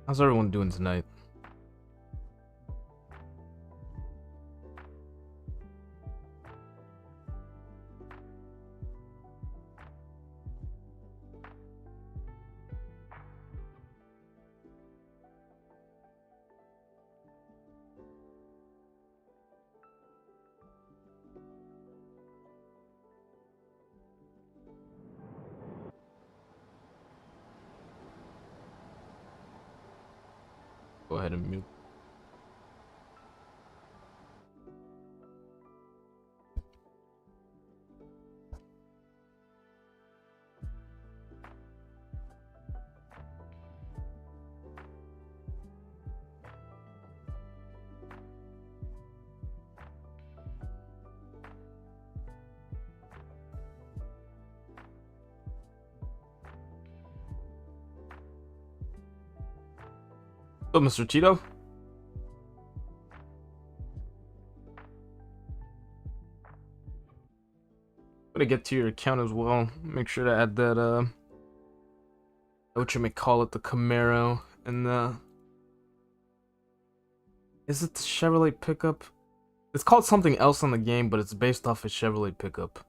How's everyone doing tonight? Go ahead and mute. Oh, Mr. Cheeto. I'm gonna get to your account as well. Make sure to add that what you may call it, the Camaro and the, is it the Chevrolet pickup? It's called something else on the game, but it's based off a Chevrolet pickup.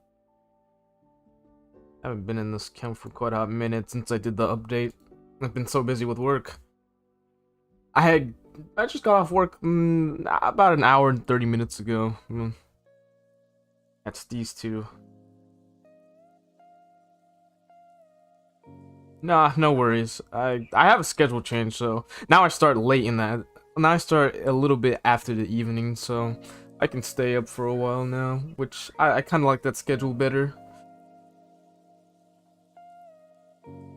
I haven't been in this account for quite a minute since I did the update. I've been so busy with work. I just got off work about an hour and 30 minutes ago. That's these two. Nah, no worries. I have a schedule change, so now I start late in that. Now I start a little bit after the evening, so I can stay up for a while now, which I kind of like that schedule better.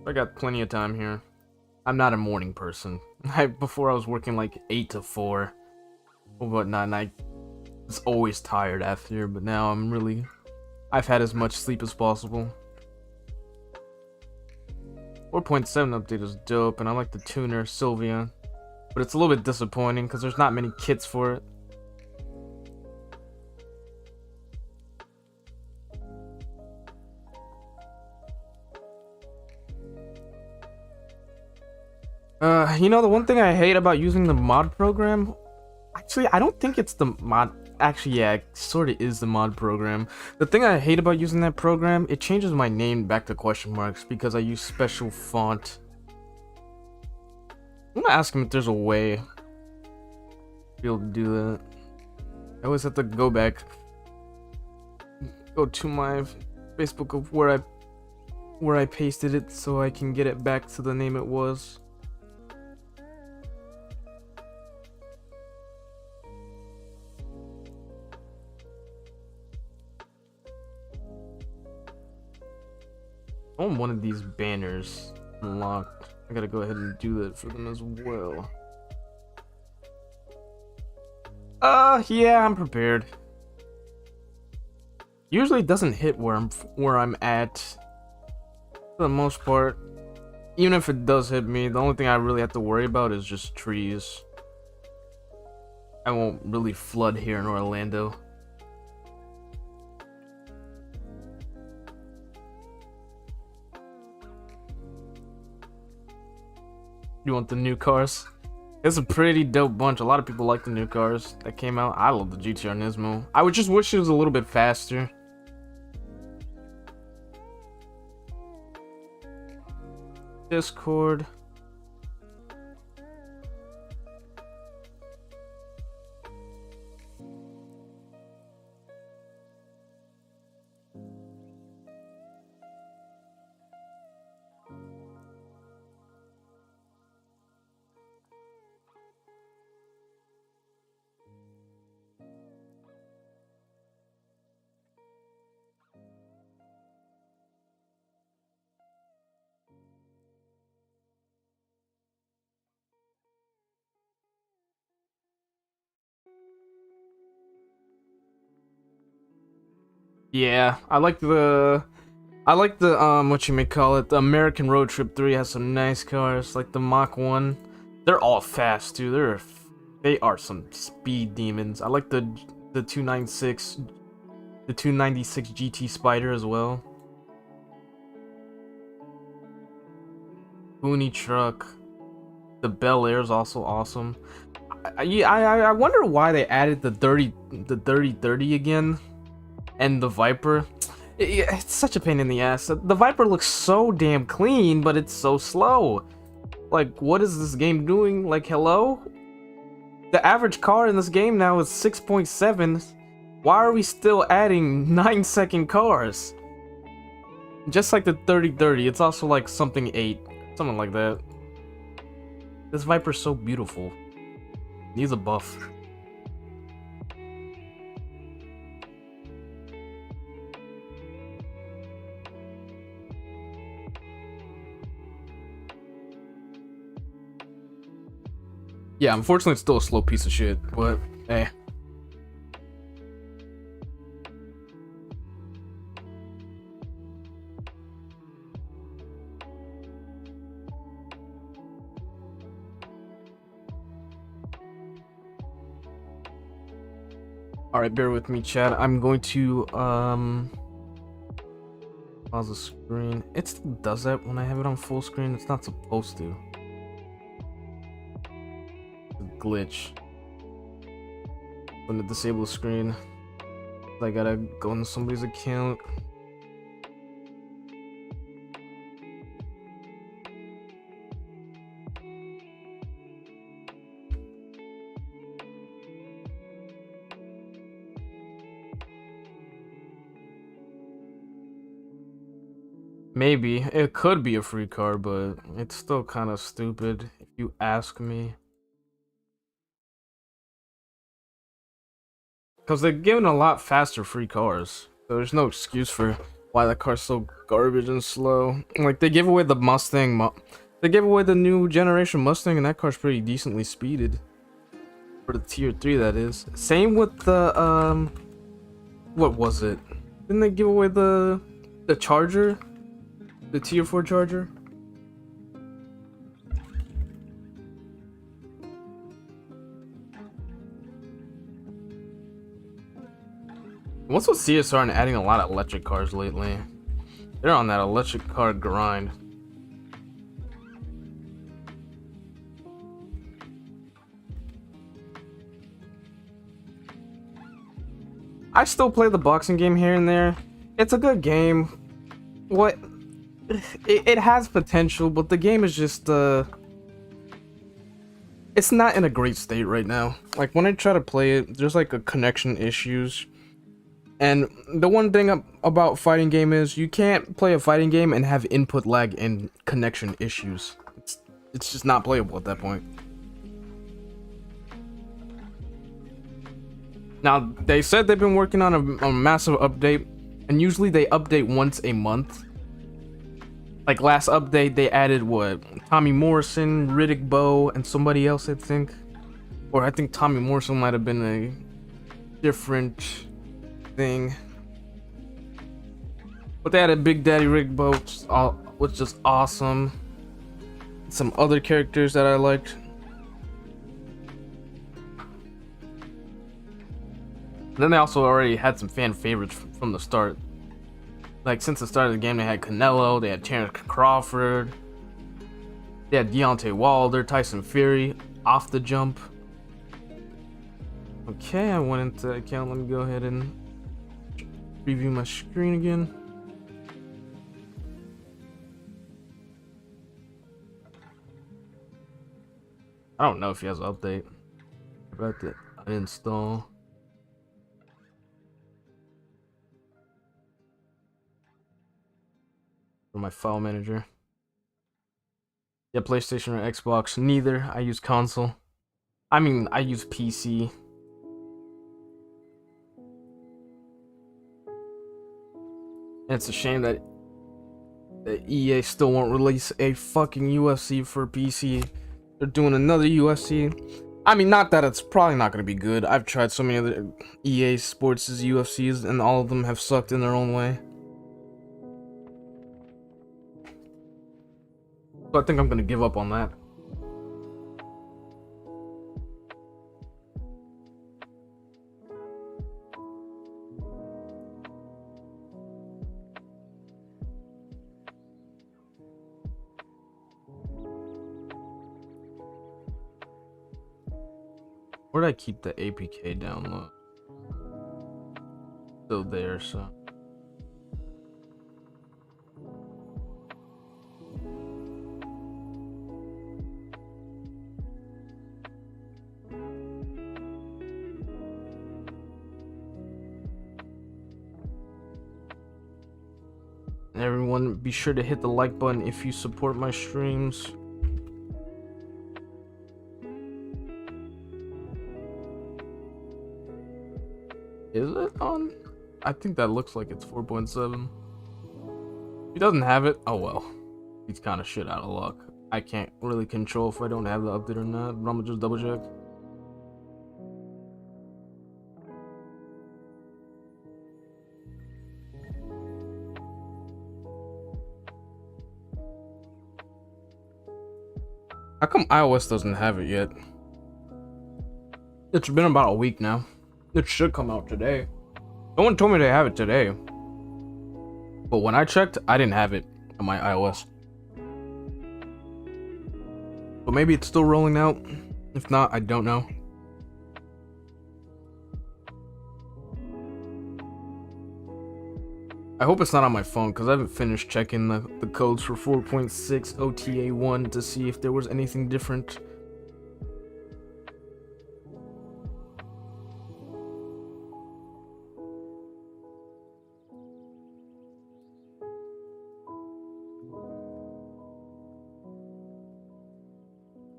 I got plenty of time here. I'm not a morning person. Before I was working like 8 to 4 or whatnot, and I was always tired after, but now I've had as much sleep as possible. 4.7 update is dope, and I like the tuner, Sylvia. But it's a little bit disappointing, because there's not many kits for it. You know, the one thing I hate about using the mod program... Actually, I don't think it's the mod... Actually, yeah, it sort of is the mod program. The thing I hate about using that program, it changes my name back to question marks because I use special font. I'm gonna ask him if there's a way to be able to do that. I always have to go back. Go to my Facebook of where I pasted it so I can get it back to the name it was. I want one of these banners unlocked. I gotta go ahead and do that for them as well. Yeah, I'm prepared. Usually it doesn't hit where I'm at for the most part. Even if it does hit me, the only thing I really have to worry about is just trees. I won't really flood here in Orlando. You want the new cars? It's a pretty dope bunch. A lot of people like the new cars that came out. I love the GTR Nismo. I would just wish it was a little bit faster. Discord. Yeah, I like the what you may call it, the American Road Trip 3 has some nice cars, like the Mach 1. They're all fast too. They are some speed demons. I like the 296 GT Spider as well. Boonie truck. The Bel Air is also awesome. I wonder why they added the 30 again, and the Viper. It's such a pain in the ass. The Viper looks so damn clean, but it's so slow. Like, what is this game doing? Like, hello? The average car in this game now is 6.7. Why are we still adding 9-second cars? Just like the 30, it's also like something 8. Something like that. This Viper's so beautiful. Needs a buff. Yeah, unfortunately it's still a slow piece of shit, but hey. Alright, bear with me, chat. I'm going to pause the screen. It still does that when I have it on full screen. It's not supposed to. It's a glitch. When to disable the screen, I gotta go into somebody's account. Maybe. It could be a free card, but it's still kind of stupid if you ask me. Because they're giving a lot faster free cars. So there's no excuse for why that car's so garbage and slow. Like, they give away the Mustang. They gave away the new generation Mustang, and that car's pretty decently speeded. For the tier 3, that is. Same with the, what was it? Didn't they give away the Charger? The tier 4 Charger? What's with CSR and adding a lot of electric cars lately? They're on that electric car grind. I still play the boxing game here and there. It's a good game. What? It has potential, but the game is just it's not in a great state right now. Like, when I try to play it, there's like a connection issues. And the one thing about fighting game is you can't play a fighting game and have input lag and connection issues. It's just not playable at that point. Now, they said they've been working on a massive update, and usually they update once a month. Like, last update, they added, what? Tommy Morrison, Riddick Bowe, and somebody else, I think. Or I think Tommy Morrison might have been a different thing. But they added Big Daddy Riddick Bowe, which is awesome. Some other characters that I liked. And then they also already had some fan favorites from the start. Like, since the start of the game, they had Canelo, they had Terrence Crawford, they had Deontay Wilder, Tyson Fury, off the jump. Okay, I went into the account. Let me go ahead and preview my screen again. I don't know if he has an update. About to uninstall. My file manager. Yeah, PlayStation or Xbox. Neither. I use console. I mean, I use PC. And it's a shame that EA still won't release a fucking UFC for PC. They're doing another UFC. I mean, not that it's probably not going to be good. I've tried so many other EA Sports' UFCs, and all of them have sucked in their own way. So I think I'm gonna give up on that. Where'd I keep the APK download? Still there, so. And everyone, be sure to hit the like button if you support my streams. Is it on? I think that looks like it's 4.7. He doesn't have it. Oh well. He's kind of shit out of luck. I can't really control if I don't have the update or not, but I'm gonna just double check. How come iOS doesn't have it yet? It's been about a week now. It should come out today. No one told me to have it today. But when I checked, I didn't have it on my iOS. But maybe it's still rolling out. If not, I don't know. I hope it's not on my phone because I haven't finished checking the codes for 4.6 OTA 1 to see if there was anything different.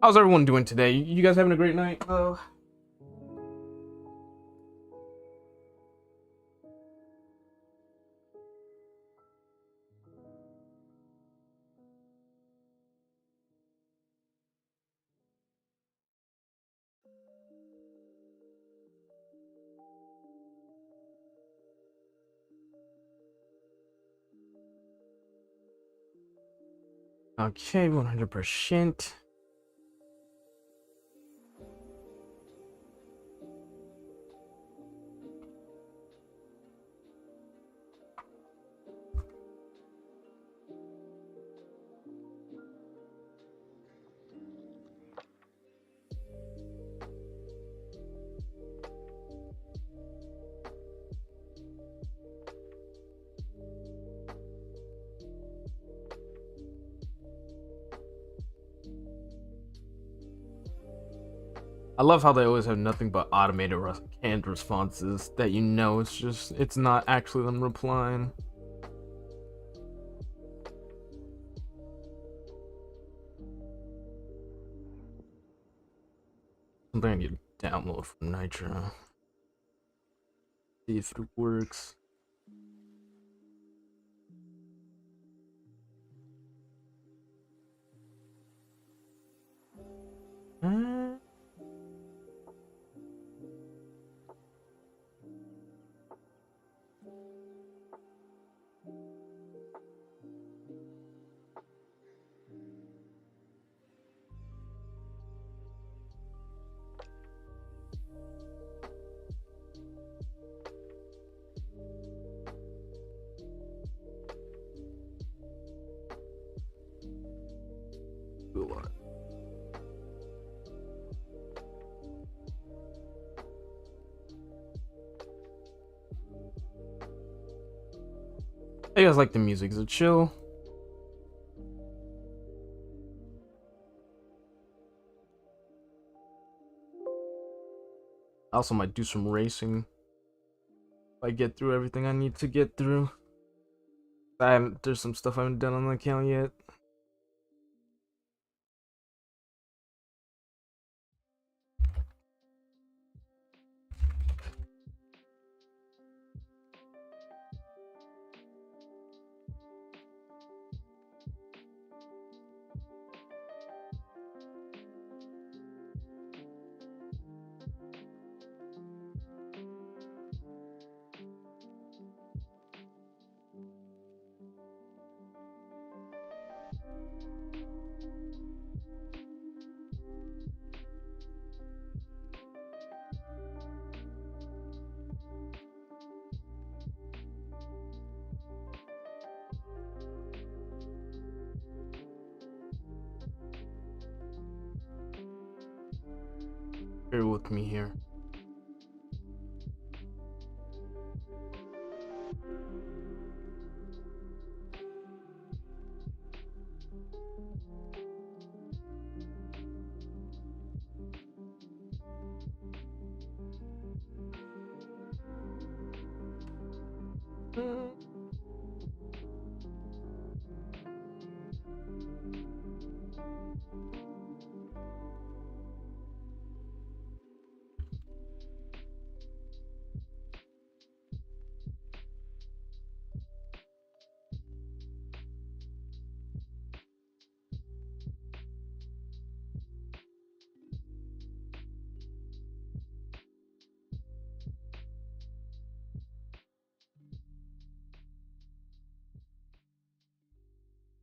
How's everyone doing today? You guys having a great night? Oh. Okay, 100%. I love how they always have nothing but automated canned responses that you know it's not actually them replying. Something I need to download from Nitro. See if it works. Do a lot. How you guys like the music? Is it chill? I also might do some racing if I get through everything I need to get through. There's some stuff I haven't done on the account yet. Bear with me here.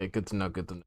Okay, good to know, good to know.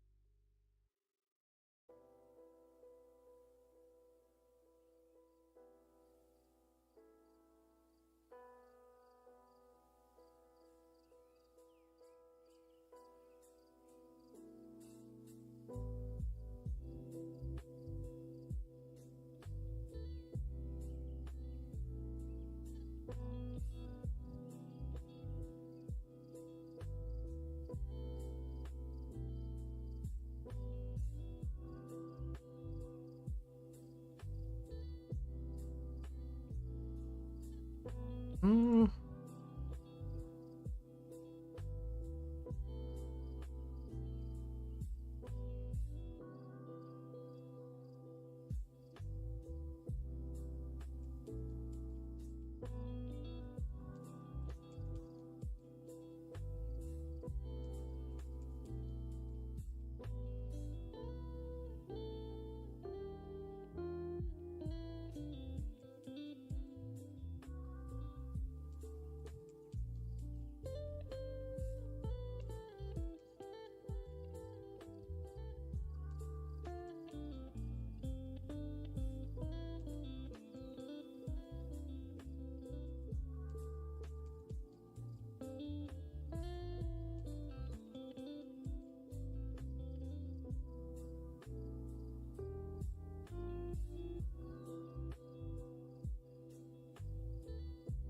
Hmm.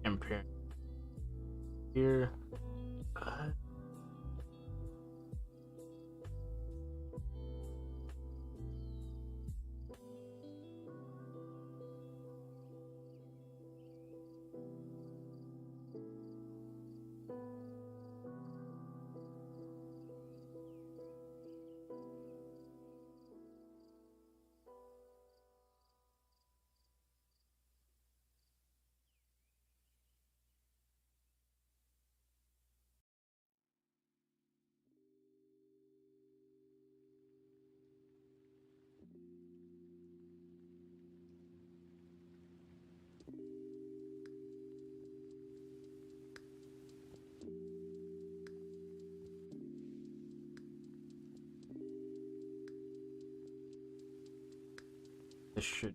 Ampere here. This should.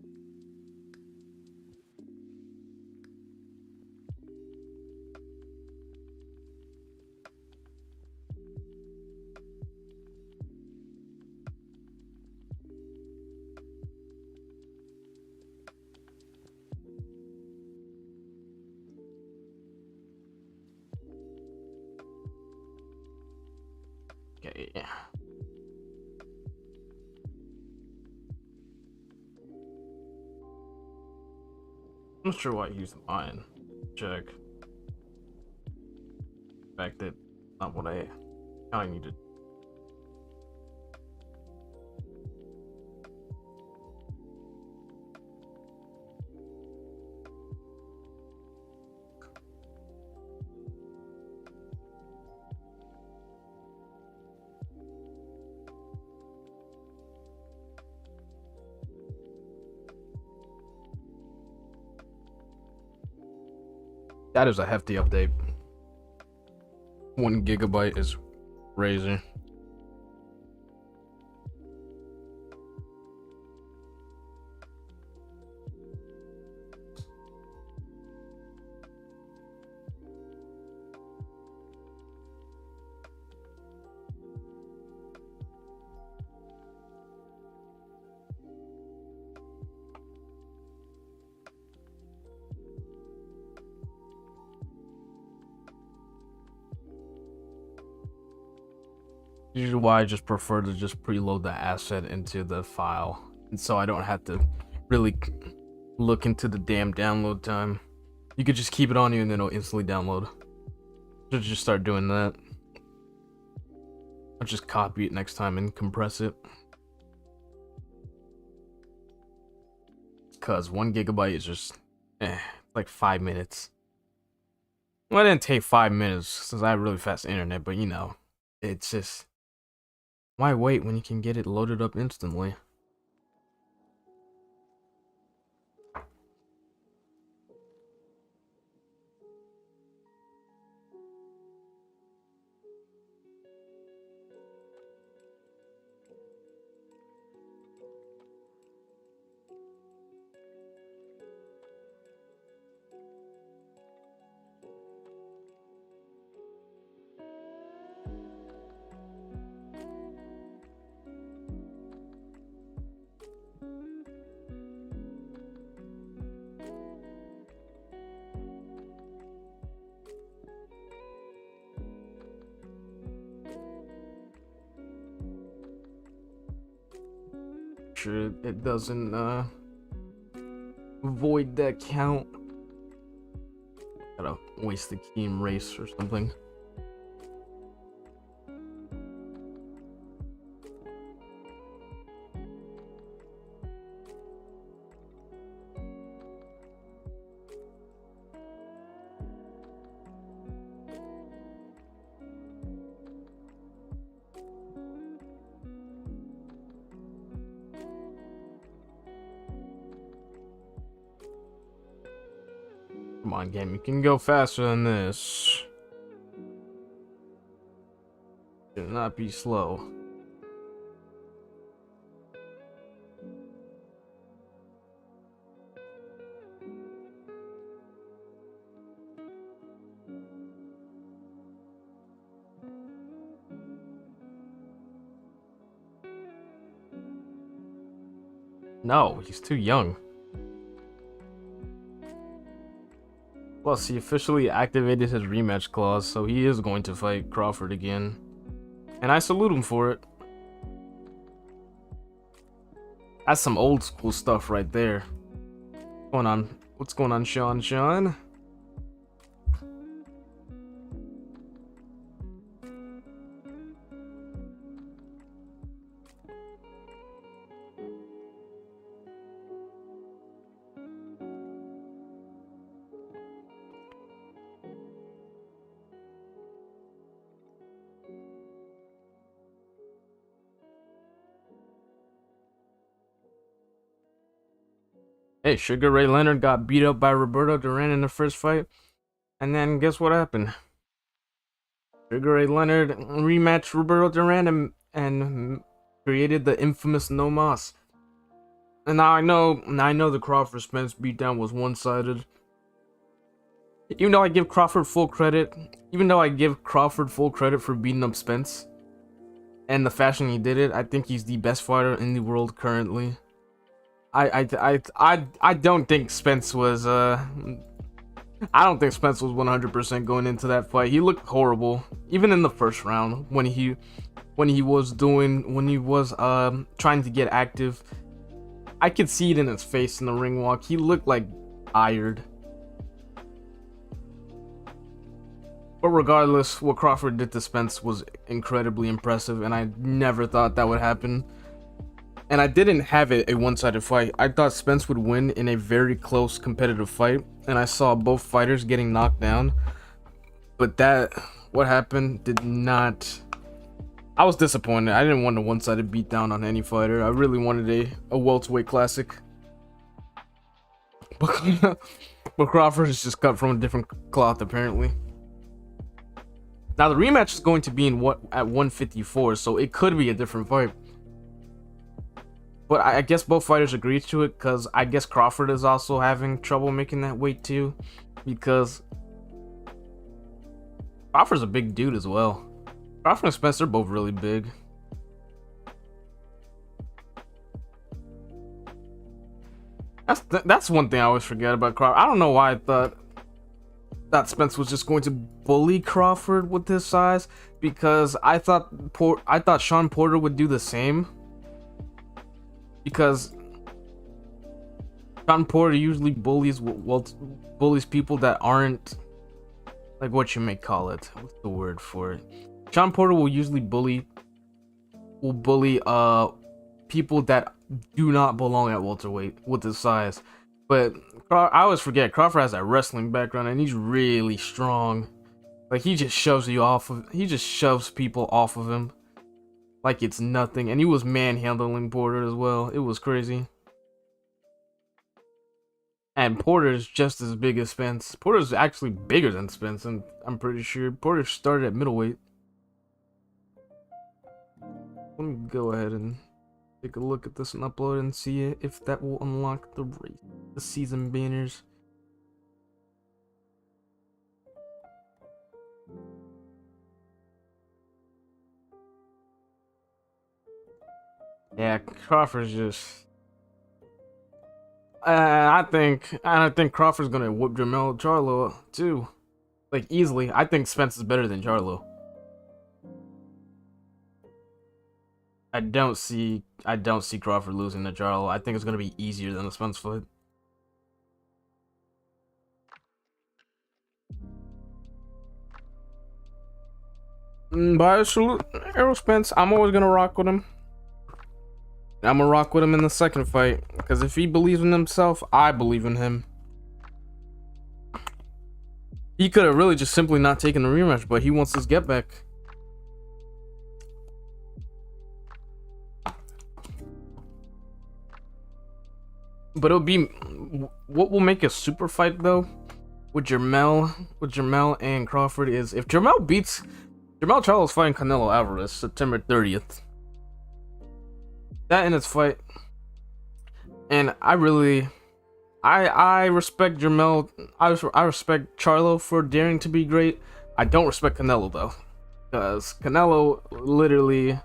Okay. I'm not sure why I used mine. Check. In fact, that not what I needed. That is a hefty update. 1 GB is crazy. Usually why I just prefer to just preload the asset into the file, and so I don't have to really look into the damn download time. You could just keep it on you and then it'll instantly download. Should just start doing that. I'll just copy it next time and compress it. Cause 1 gigabyte is just like 5 minutes. Well, it didn't take 5 minutes since I have really fast internet, but you know, it's just, why wait when you can get it loaded up instantly? Sure it doesn't void that count. Gotta waste the key and race or something. Come on, game, you can go faster than this. Do not be slow. No, he's too young. Plus, he officially activated his rematch clause, so he is going to fight Crawford again. And I salute him for it. That's some old school stuff right there. What's going on? What's going on, Sean? Hey, Sugar Ray Leonard got beat up by Roberto Duran in the first fight. And then guess what happened? Sugar Ray Leonard rematched Roberto Duran and created the infamous No Mas. And now I know the Crawford Spence beatdown was one-sided. Even though I give Crawford full credit for beating up Spence and the fashion he did it, I think he's the best fighter in the world currently. I don't think Spence was I don't think Spence was 100% going into that fight. He looked horrible, even in the first round when he was trying to get active. I could see it in his face in the ring walk. He looked like tired. But regardless, what Crawford did to Spence was incredibly impressive, and I never thought that would happen. And I didn't have it a one-sided fight. I thought Spence would win in a very close competitive fight, and I saw both fighters getting knocked down. But what happened did not... I was disappointed. I didn't want a one-sided beatdown on any fighter. I really wanted a welterweight classic. But Crawford is just cut from a different cloth, apparently. Now the rematch is going to be at 154, so it could be a different fight. But I guess both fighters agreed to it, because I guess Crawford is also having trouble making that weight too, because Crawford's a big dude as well. Crawford and Spence are both really big. That's one thing I always forget about Crawford. I don't know why I thought that Spence was just going to bully Crawford with his size, because I thought Sean Porter would do the same, because Sean Porter usually bullies people that aren't, like, what you may call it. What's the word for it? Sean Porter will usually bully people that do not belong at welterweight with his size. But I always forget Crawford has that wrestling background and he's really strong. Like, he just shoves people off of him like it's nothing. And he was manhandling Porter as well. It was crazy. And Porter's just as big as Spence. Porter's actually bigger than Spence, and I'm pretty sure Porter started at middleweight. Let me go ahead and take a look at this and upload and see if that will unlock the season banners. Yeah, Crawford's just. I think Crawford's gonna whoop Jermell Charlo too, like, easily. I think Spence is better than Charlo. I don't see Crawford losing to Charlo. I think it's gonna be easier than a Spence fight. But salute Errol Spence. I'm always gonna rock with him. I'm gonna rock with him in the second fight, because if he believes in himself, I believe in him. He could have really just simply not taken the rematch, but he wants his get back. But it'll be, what will make a super fight though, with Jermell and Crawford, is if Jermell Charlo's fighting Canelo Alvarez September 30th. That in its fight, and I respect Jermell. I respect Charlo for daring to be great. I don't respect Canelo though, because Canelo literally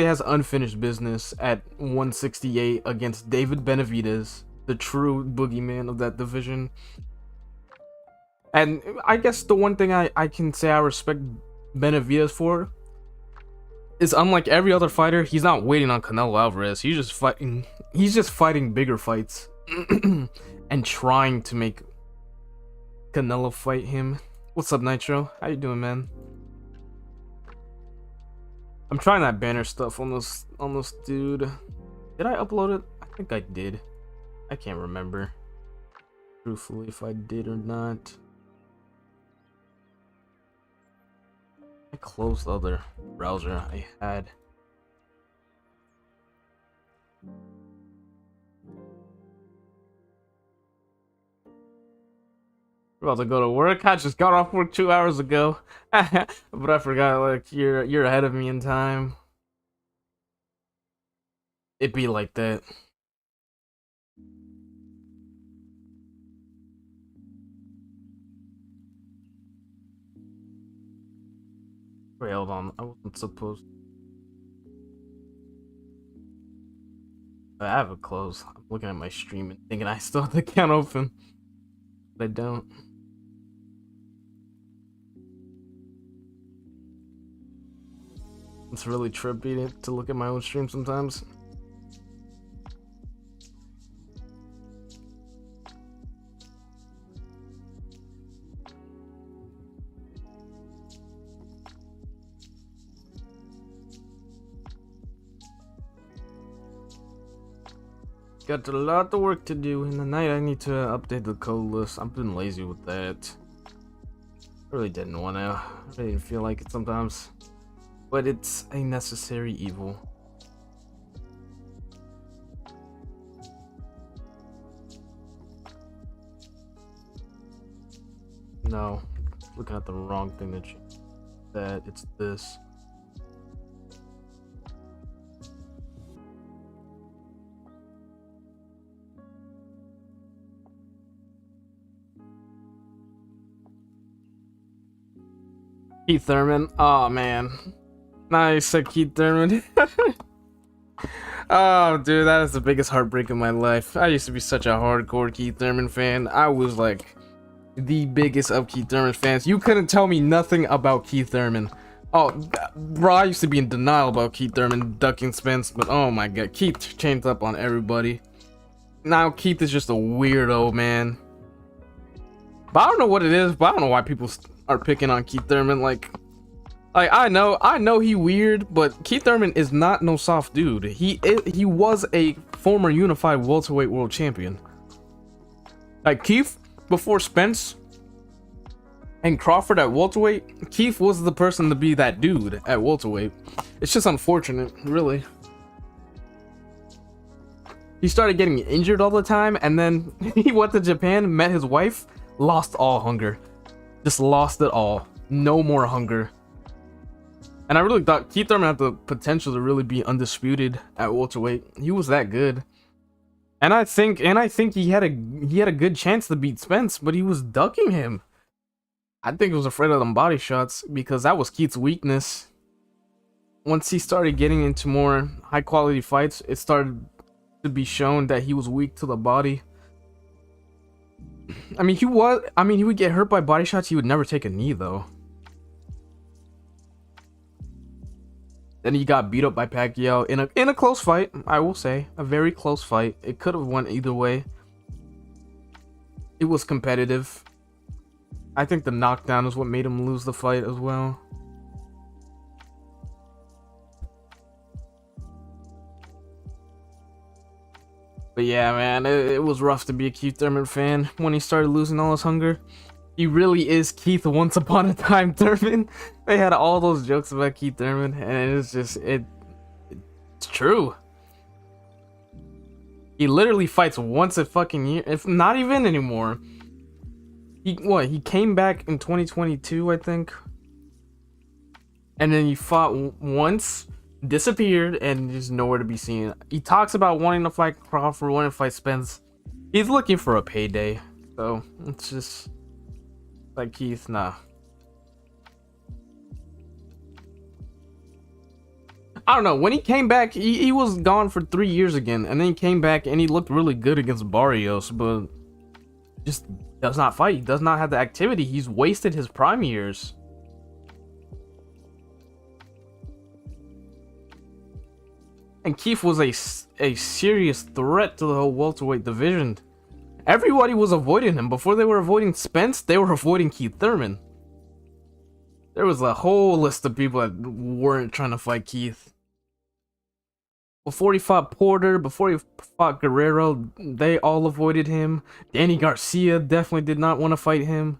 has unfinished business at 168 against David Benavidez, the true boogeyman of that division. And I guess the one thing I can say I respect Benavidez for is, unlike every other fighter, he's not waiting on Canelo Alvarez. He's just fighting bigger fights and trying to make Canelo fight him. What's up, Nitro? How you doing, man? I'm trying that banner stuff on this dude. Did I upload it? I think I did. I can't remember, truthfully, if I did or not. I closed the other browser I had. We're about to go to work. I just got off work 2 hours ago. But I forgot, like, you're ahead of me in time. It be like that. Wait, hold on. I wasn't supposed. I have it closed. I'm looking at my stream and thinking I still have the account open, but I don't. It's really trippy to look at my own stream sometimes. Got a lot of work to do. In the night, I need to update the code list. I've been lazy with that. I really didn't want to. I really didn't feel like it sometimes. But it's a necessary evil. No, looking at the wrong thing that it's this. Keith Thurman. Oh man. Nice, said Keith Thurman. Oh, dude, that is the biggest heartbreak in my life. I used to be such a hardcore Keith Thurman fan. I was like the biggest of Keith Thurman fans. You couldn't tell me nothing about Keith Thurman. Oh, bro, I used to be in denial about Keith Thurman ducking Spence, but oh my god, Keith changed up on everybody. Now Keith is just a weirdo, man. But I don't know what it is, but I don't know why people are picking on Keith Thurman. Like I know he weird, but Keith Thurman is not no soft dude. He was a former unified welterweight world champion. Like Keith before Spence and Crawford at welterweight, Keith was the person to be that dude at welterweight. It's just unfortunate, really. He started getting injured all the time, and then he went to Japan, met his wife, lost all hunger. Just lost it all. No more hunger. And I really thought Keith Thurman had the potential to really be undisputed at welterweight. He was that good. And I think he had a good chance to beat Spence, but he was ducking him. I think he was afraid of them body shots because that was Keith's weakness. Once he started getting into more high quality fights, it started to be shown that he was weak to the body. I mean, he would get hurt by body shots. He would never take a knee though. Then he got beat up by Pacquiao in a close fight. I will say, a very close fight. It could have went either way. It was competitive. I think the knockdown is what made him lose the fight as well. But yeah, man, it was rough to be a Keith Thurman fan when he started losing all his hunger. He really is Keith once upon a time Thurman. They had all those jokes about Keith Thurman, and it's just it's true. He literally fights once a fucking year, if not even anymore. He came back in 2022, I think, and then he fought once, disappeared, and just nowhere to be seen. He talks about wanting to fight Crawford, wanting to fight Spence. He's looking for a payday, so it's just like Keith, nah. I don't know. When he came back, he was gone for 3 years again, and then he came back and he looked really good against Barrios, but just does not fight. He does not have the activity. He's wasted his prime years. And Keith was a serious threat to the whole welterweight division. Everybody was avoiding him. Before they were avoiding Spence, they were avoiding Keith Thurman. There was a whole list of people that weren't trying to fight Keith. Before he fought Porter, before he fought Guerrero, they all avoided him. Danny Garcia definitely did not want to fight him.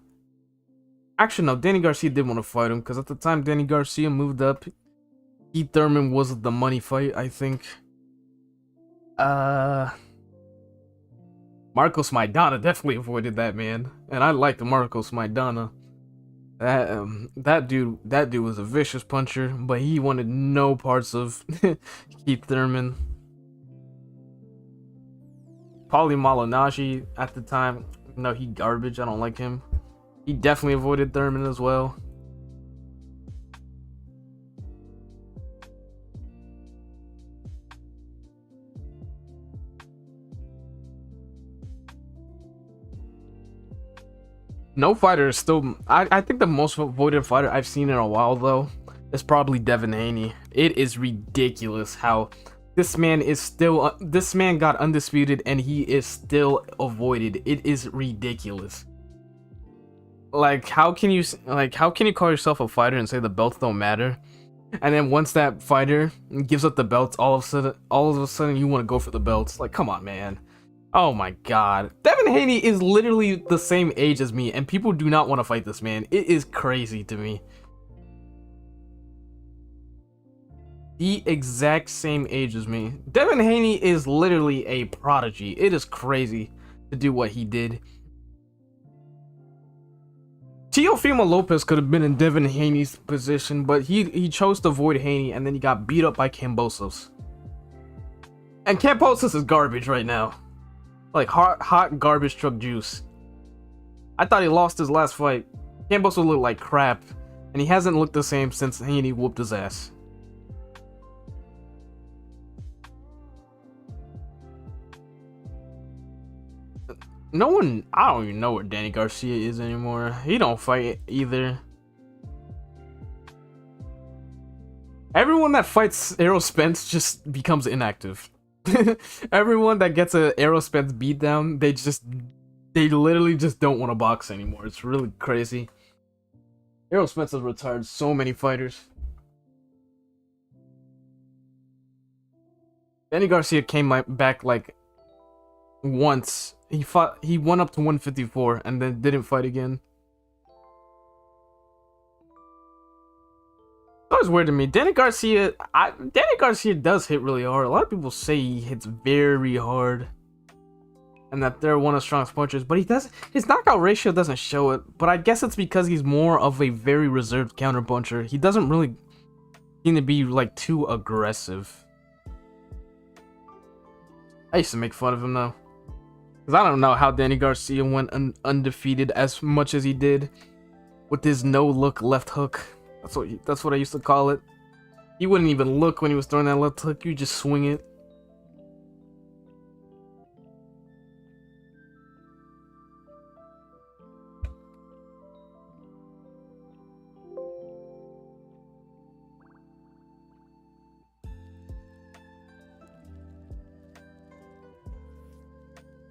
Actually, no, Danny Garcia did want to fight him, because at the time Danny Garcia moved up, Keith Thurman was the money fight, I think. Marcos Maidana definitely avoided that man, and I liked Marcos Maidana. That dude was a vicious puncher, but he wanted no parts of Keith Thurman. Paulie Malignaggi at the time, no, he garbage. I don't like him. He definitely avoided Thurman as well. No fighter is still. I think the most avoided fighter I've seen in a while though is probably Devin Haney. It is ridiculous how this man is still. This man got undisputed and he is still avoided. It is ridiculous. Like how can you call yourself a fighter and say the belts don't matter? And then once that fighter gives up the belts, all of a sudden you want to go for the belts. Like, come on, man. Oh my god. Devin Haney is literally the same age as me, and people do not want to fight this man. It is crazy to me. The exact same age as me. Devin Haney is literally a prodigy. It is crazy to do what he did. Teofimo Lopez could have been in Devin Haney's position, but he chose to avoid Haney, and then he got beat up by Kambosos. And Kambosos is garbage right now. Like hot garbage truck juice. I thought he lost his last fight. Kambosos looked like crap, and he hasn't looked the same since Haney whooped his ass. No one, I don't even know where Danny Garcia is anymore. He don't fight either. Everyone that fights Errol Spence just becomes inactive. Everyone that gets a Errol Spence beatdown, they literally just don't want to box anymore. It's really crazy. Errol Spence has retired so many fighters. Danny Garcia came back like once. He went up to 154 and then didn't fight again. It's always weird to me. Danny Garcia does hit really hard. A lot of people say he hits very hard, and that they're one of the strongest punchers. But his knockout ratio doesn't show it. But I guess it's because he's more of a very reserved counter puncher. He doesn't really seem to be like too aggressive. I used to make fun of him though, because I don't know how Danny Garcia went undefeated as much as he did with his no-look left hook. That's what I used to call it. He wouldn't even look when he was throwing that left hook. You just swing it.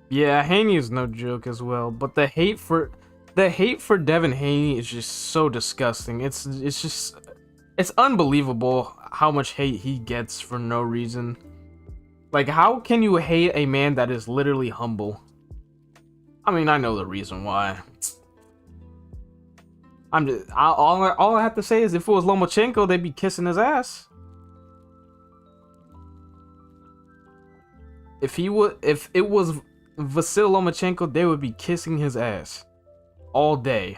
Yeah, Haney is no joke as well, but the hate for Devin Haney is just so disgusting. It's unbelievable how much hate he gets for no reason. Like, how can you hate a man that is literally humble? I mean, I know the reason why. All I have to say is if it was Lomachenko, they'd be kissing his ass. If it was Vasyl Lomachenko, they would be kissing his ass all day.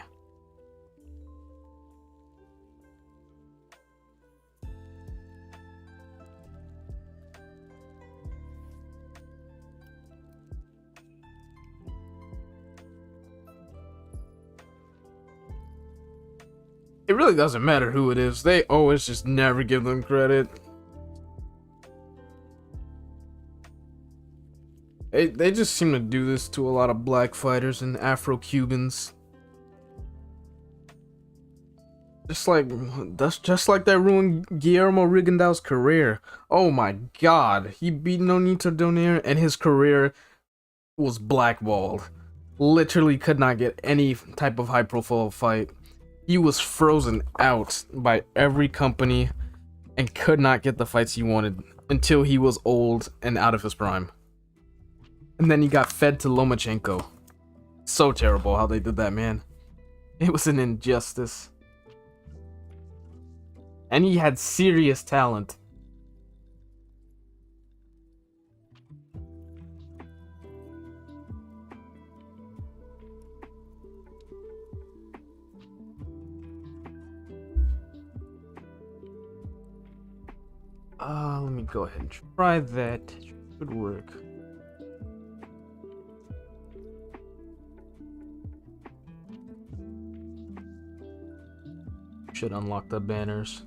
It really doesn't matter who it is. They always just never give them credit. They just seem to do this to a lot of black fighters and Afro-Cubans. Just like that ruined Guillermo Rigondeaux's career. Oh my god, he beat Nonito Donaire and his career was blackballed. Literally could not get any type of high-profile fight. He was frozen out by every company and could not get the fights he wanted until he was old and out of his prime. And then he got fed to Lomachenko. So terrible how they did that, man. It was an injustice. And he had serious talent. Let me go ahead and try that. Should work. Should unlock the banners.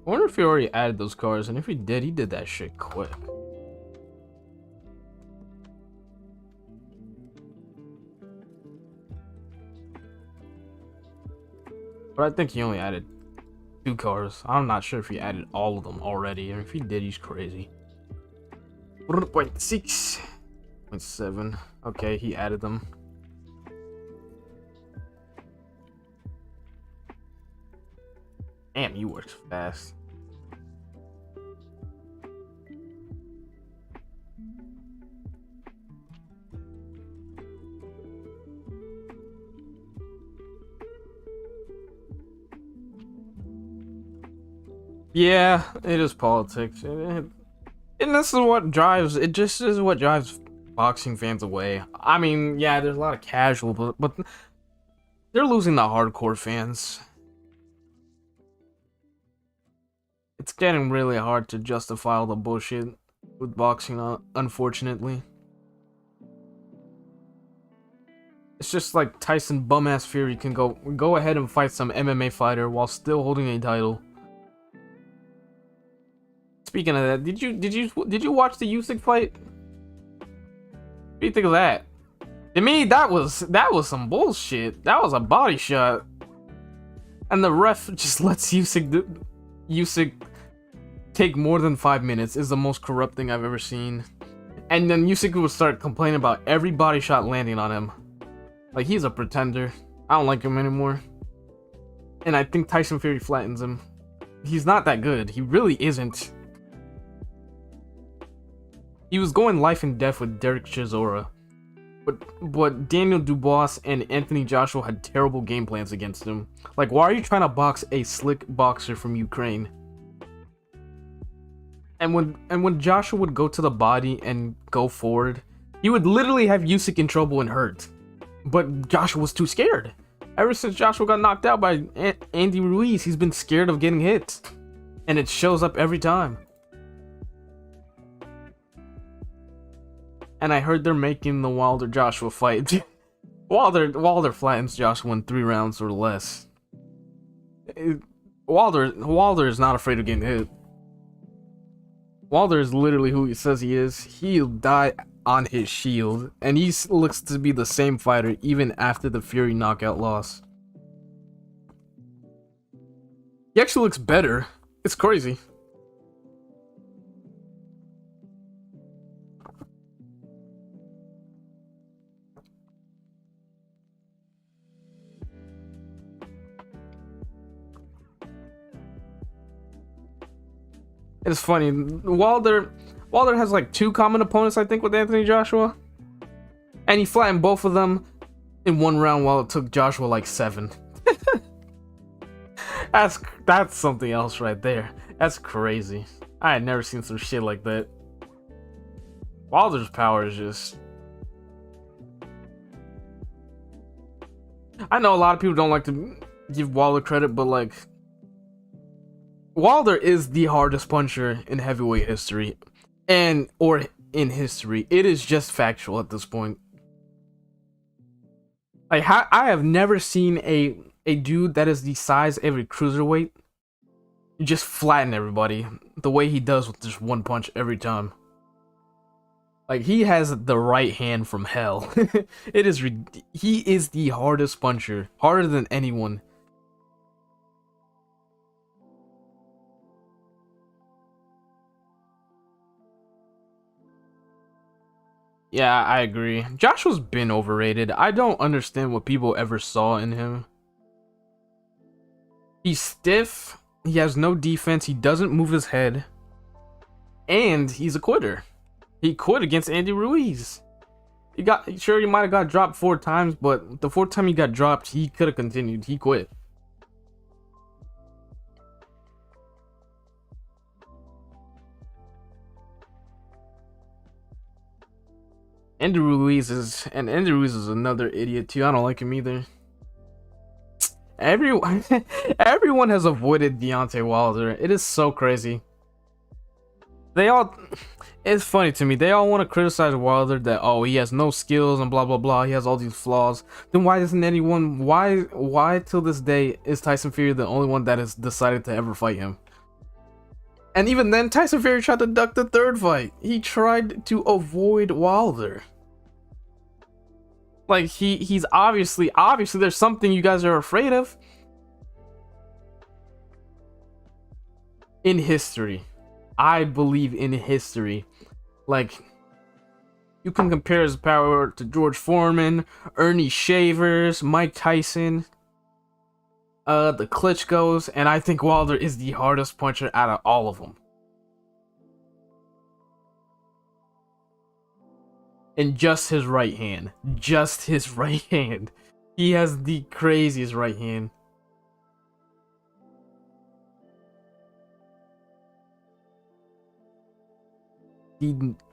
I wonder if he already added those cards, and if he did that shit quick. But I think he only added 2 cars. I'm not sure if he added all of them already, and if he did, he's crazy. 0.6.7. Okay, he added them. Damn, you worked fast. Yeah, it is politics. And this is what drives, it just is what drives boxing fans away. I mean, yeah, there's a lot of casual, but they're losing the hardcore fans. It's getting really hard to justify all the bullshit with boxing, unfortunately. It's just like Tyson bum-ass Fury can go ahead and fight some MMA fighter while still holding a title. speaking of that, did you watch the Usyk fight? What do you think of that? To me, that was some bullshit. That was a body shot, and the ref just lets Usyk take more than 5 minutes. Is the most corrupt thing I've ever seen. And then Usyk would start complaining about every body shot landing on him. Like, he's a pretender. I don't like him anymore. And I think Tyson Fury flattens him. He's not that good. He really isn't. He was going life and death with Derek Chisora. But Daniel Dubois and Anthony Joshua had terrible game plans against him. Like, why are you trying to box a slick boxer from Ukraine? And when Joshua would go to the body and go forward, he would literally have Usyk in trouble and hurt. But Joshua was too scared. Ever since Joshua got knocked out by Andy Ruiz, he's been scared of getting hit. And it shows up every time. And I heard they're making the Wilder-Joshua fight. Wilder flattens Joshua in 3 rounds or less. Wilder is not afraid of getting hit. Wilder is literally who he says he is. He'll die on his shield, and he looks to be the same fighter even after the Fury knockout loss. He actually looks better. It's crazy. It's funny. Wilder has like 2 common opponents, I think, with Anthony Joshua, and he flattened both of them in 1 round, while it took Joshua like 7. That's something else right there. That's crazy. I had never seen some shit like that. Wilder's power is just... I know a lot of people don't like to give Wilder credit, but like, Wilder is the hardest puncher in heavyweight history, or in history. It is just factual at this point. Like, I have never seen a dude that is the size of a cruiserweight just flatten everybody the way he does with just 1 punch every time. Like, he has the right hand from hell. He is the hardest puncher, harder than anyone. Yeah, I agree. Joshua's been overrated. I don't understand what people ever saw in him. He's stiff, he has no defense, he doesn't move his head, and he's a quitter. He quit against Andy Ruiz. He might have got dropped 4 times, but the 4th time he got dropped, he could have continued. He quit. Andy Ruiz is another idiot too. I don't like him either. Everyone has avoided Deontay Wilder. It is so crazy. It's funny to me. They all want to criticize Wilder that, oh, he has no skills and blah blah blah. He has all these flaws. Then why doesn't anyone? Why till this day is Tyson Fury the only one that has decided to ever fight him? And even then, Tyson Fury tried to duck the 3rd fight. He tried to avoid Wilder. Like, he's obviously there's something you guys are afraid of. In history. I believe in history. Like, you can compare his power to George Foreman, Ernie Shavers, Mike Tyson, the Klitschko's, and I think Wilder is the hardest puncher out of all of them. And just his right hand. Just his right hand. He has the craziest right hand.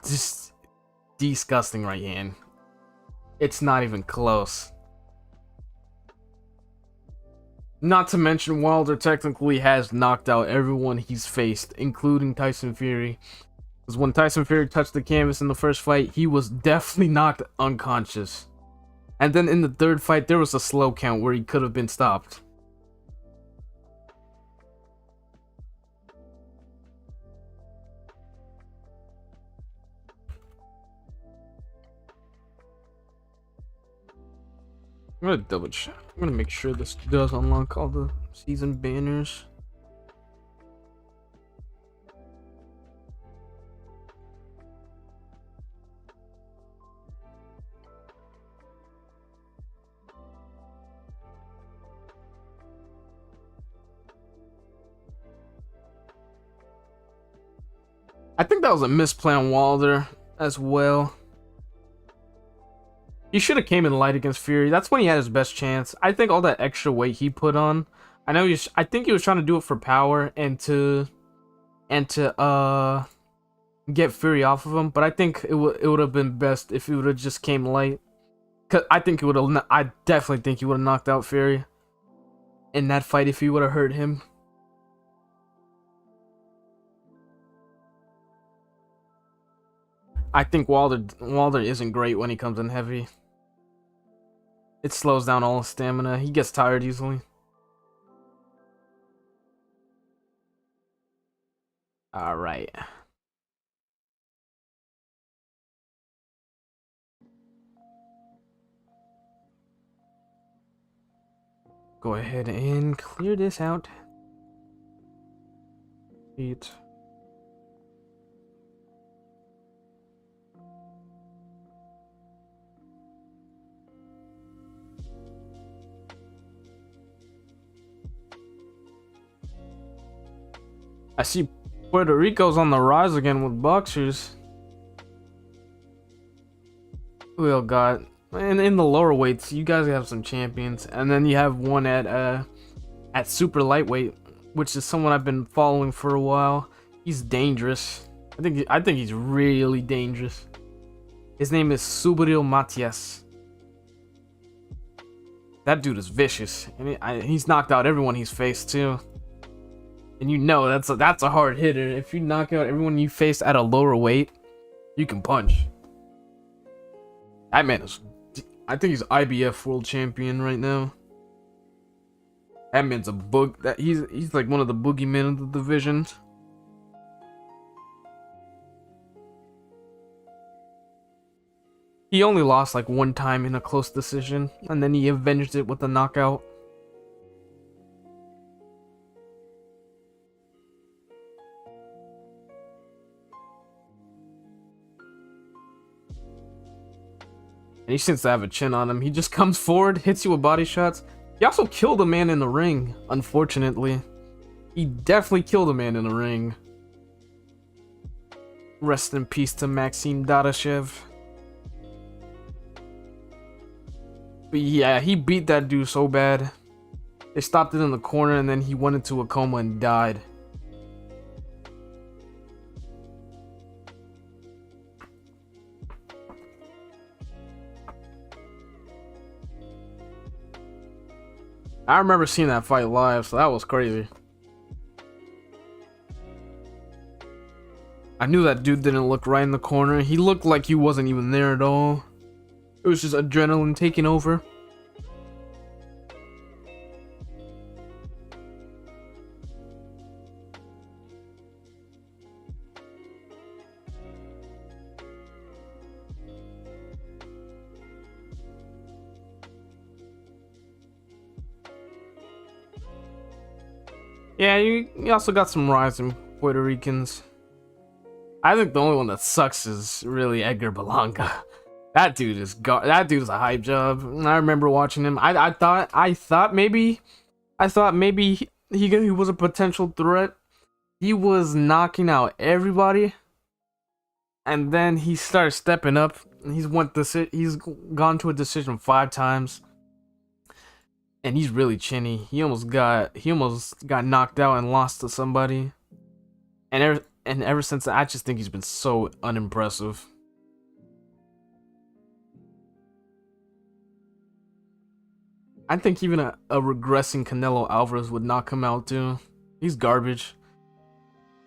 Just disgusting right hand. It's not even close. Not to mention, Wilder technically has knocked out everyone he's faced, including Tyson Fury. Because when Tyson Fury touched the canvas in the 1st fight, he was definitely knocked unconscious. And then in the 3rd fight, there was a slow count where he could have been stopped. I'm gonna double check. I'm gonna make sure this does unlock all the season banners. I think that was a misplay on Wilder as well. He should have came in light against Fury. That's when he had his best chance. I think all that extra weight he put on. I think he was trying to do it for power and to get Fury off of him. But I think it would have been best if he would have just came light. Cause I definitely think he would have knocked out Fury in that fight if he would have hurt him. I think Wilder isn't great when he comes in heavy. It slows down all his stamina. He gets tired easily. All right. Go ahead and clear this out. Eat. I see Puerto Rico's on the rise again with boxers. We all got, and in the lower weights, you guys have some champions, and then you have one at super lightweight, which is someone I've been following for a while. He's dangerous. I think he's really dangerous. His name is Subriel Matias. That dude is vicious, and he's knocked out everyone he's faced too. And you know that's a hard hitter. If you knock out everyone you face at a lower weight, you can punch. That man is, I think he's IBF world champion right now. That man's a he's like one of the boogeymen of the division. He only lost like one time in a close decision, and then he avenged it with a knockout. And he seems to have a chin on him. He just comes forward, hits you with body shots. He also killed a man in the ring, unfortunately. He definitely killed a man in the ring. Rest in peace to Maxim Dadashev. But yeah, he beat that dude so bad. They stopped it in the corner and then he went into a coma and died. I remember seeing that fight live, so that was crazy. I knew that dude didn't look right in the corner. He looked like he wasn't even there at all. It was just adrenaline taking over. Yeah, you also got some rising Puerto Ricans. I think the only one that sucks is really Edgar Berlanga. That dude is that dude's a hype job. I remember watching him. I thought maybe he was a potential threat. He was knocking out everybody, and then he started stepping up. He's gone to a decision 5 times. And he's really chinny. He almost got knocked out and lost to somebody. And ever since I just think he's been so unimpressive. I think even a regressing Canelo Alvarez would knock him out too. He's garbage.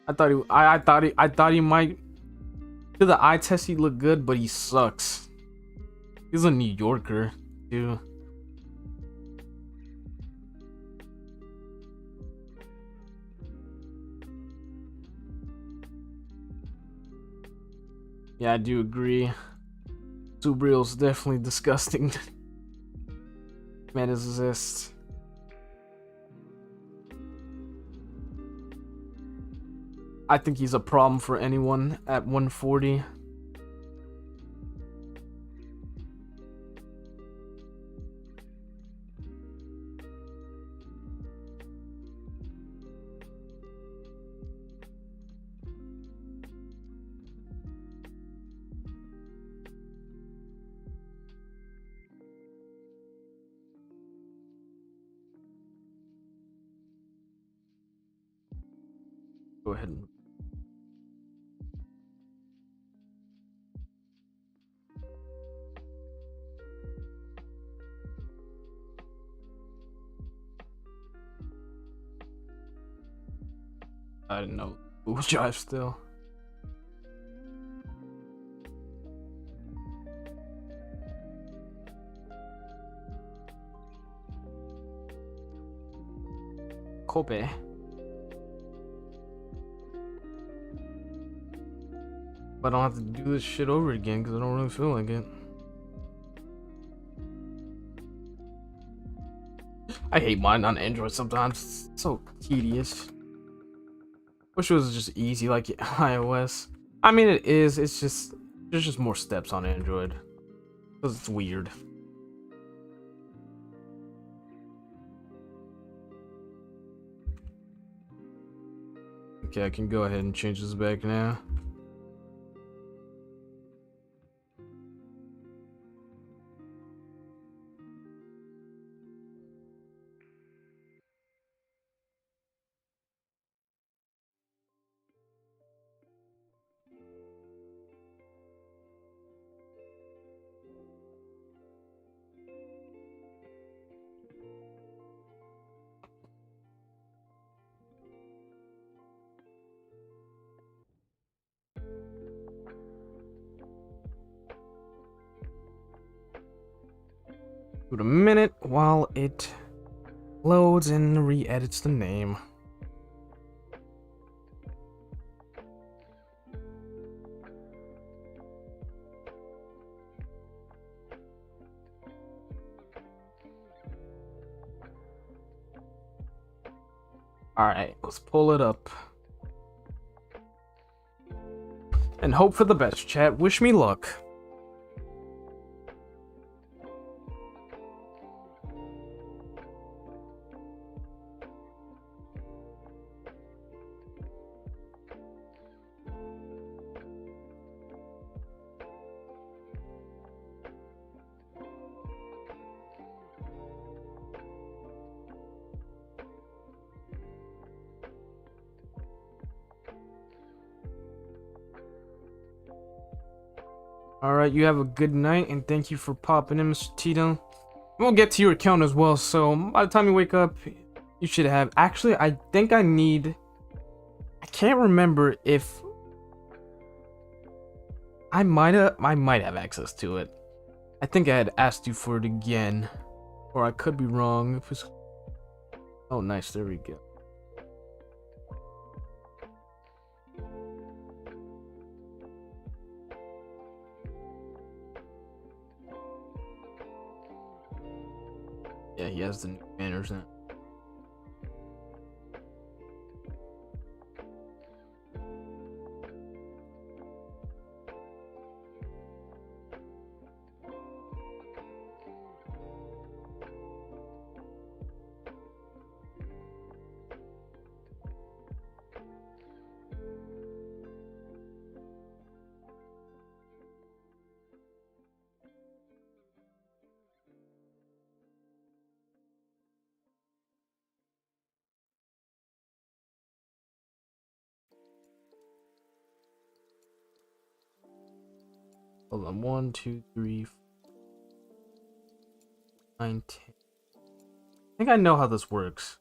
I thought he might. To the eye test, he looked good, but he sucks. He's a New Yorker, too. Yeah, I do agree. Subriel's definitely disgusting. man exist. I think he's a problem for anyone at 140. Go ahead and I didn't know Google Drive still. Kobe. But I don't have to do this shit over again because I don't really feel like it. I hate mine on Android sometimes. It's so tedious. Wish it was just easy like iOS. I mean, it is. It's just there's just more steps on Android because it's weird. Okay, I can go ahead and change this back now. Give it a minute while it loads and re-edits the name. Alright, let's pull it up. And hope for the best, chat. Wish me luck. Alright, you have a good night, and thank you for popping in, Mr. Tito. We'll get to your account as well, so by the time you wake up, you should have... Actually, I think I need... I can't remember if... I might have access to it. I think I had asked you for it again. Or I could be wrong. If it's... Oh, nice, there we go. Yeah, he has the new banners now. Hold on, 1, 2, 3, 4, 9, 10. I think I know how this works.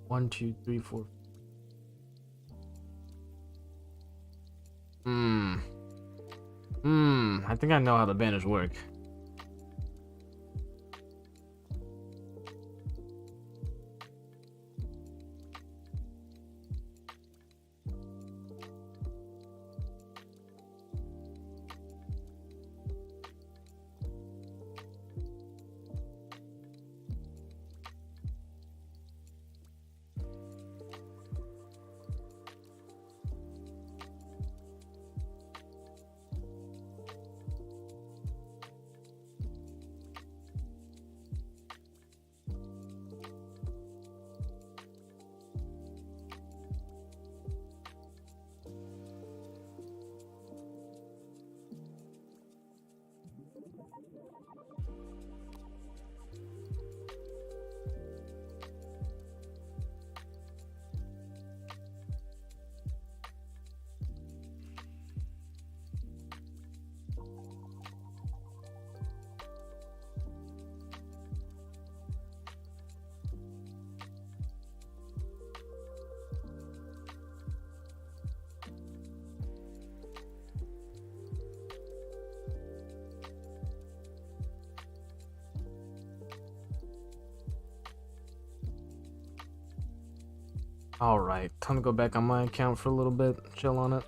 One, two, three, four. I think I know how the banners work. Alright, time to go back on my account for a little bit, chill on it.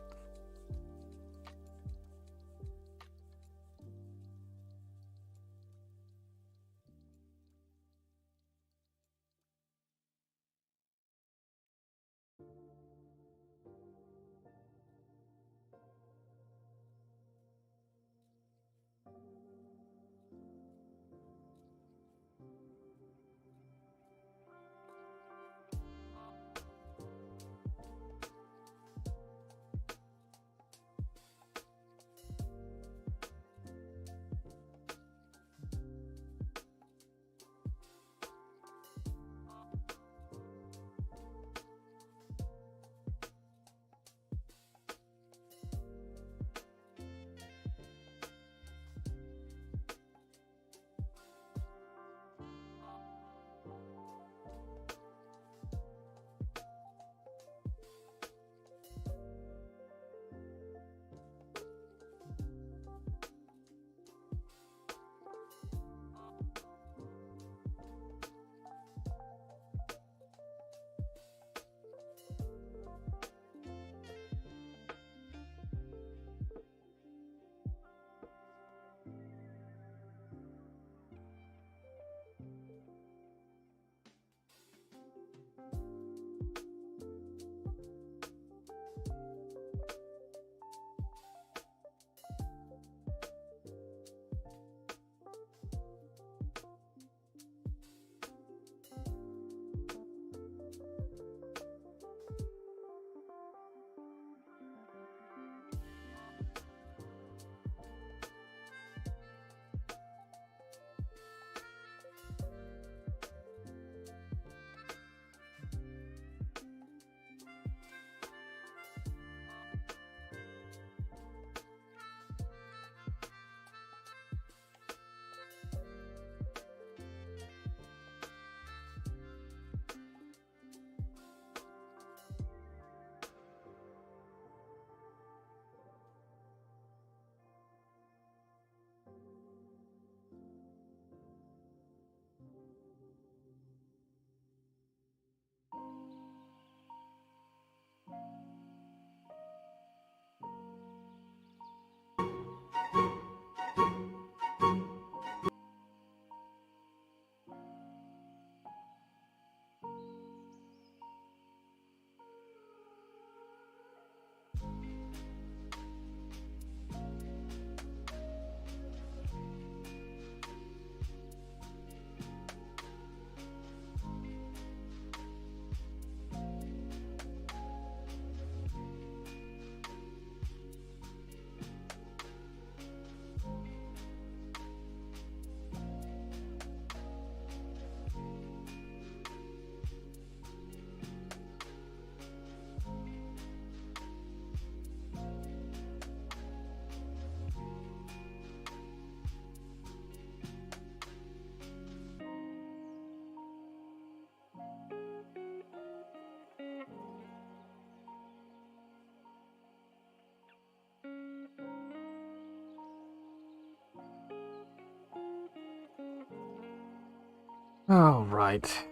Alright.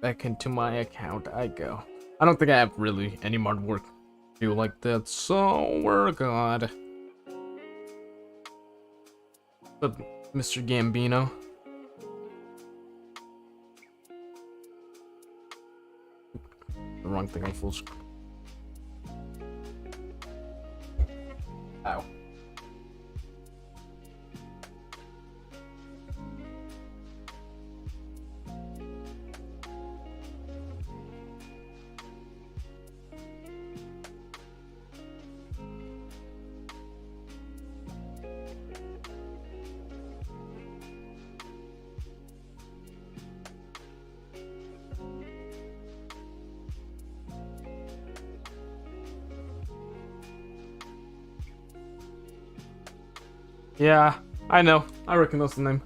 Back into my account I go. I don't think I have really any more work to do like that, so we're good. But Mr. Gambino. The wrong thing on full screen. Ow. Yeah, I know. I recognize the name.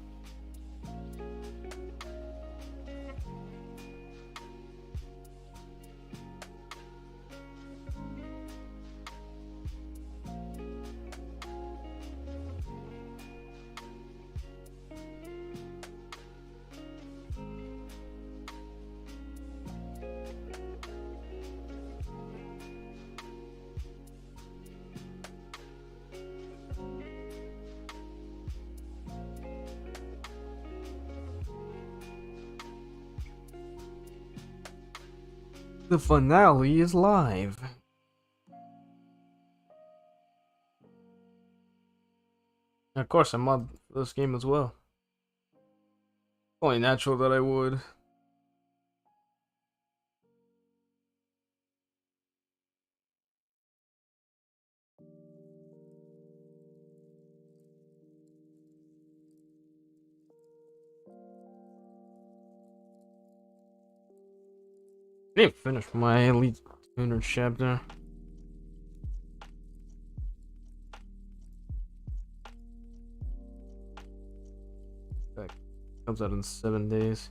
The finale is live. Of course, I mod this game as well. Only natural that I would. I didn't finish my Elite Tuner chapter. That comes out in 7 days.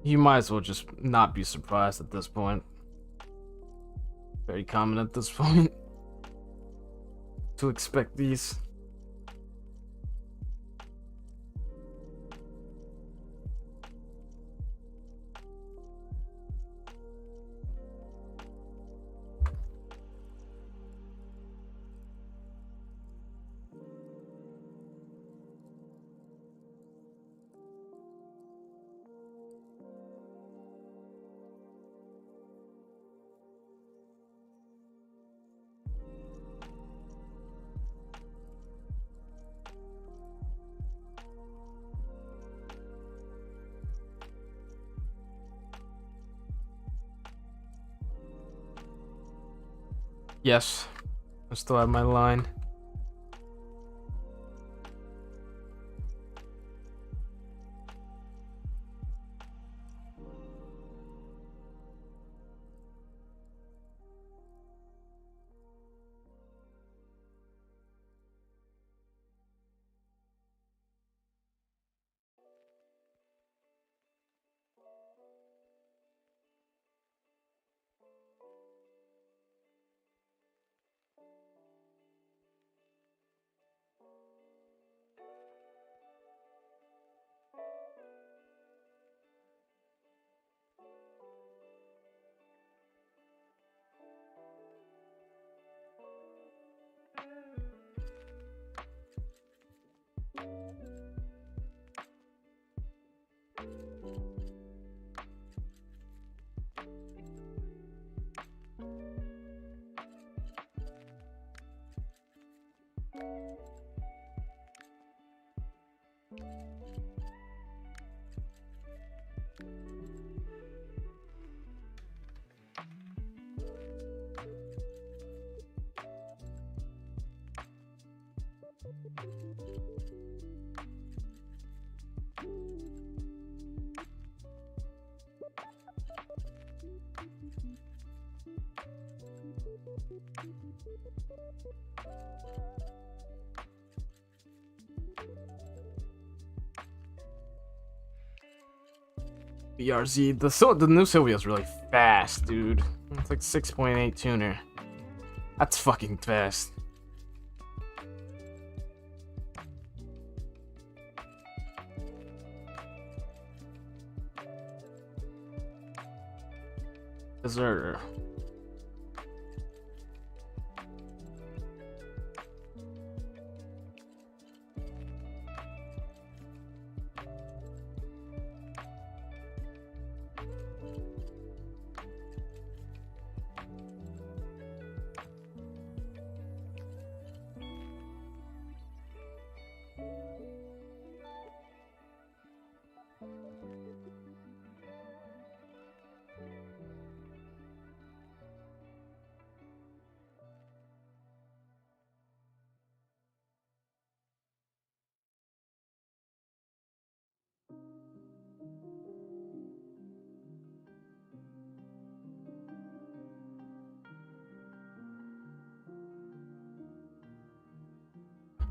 You might as well just not be surprised at this point. Very common at this point to expect these. Yes, I still have my line. BRZ, the new Sylvia's really fast, dude. It's like 6.8 tuner. That's fucking fast. Deserter.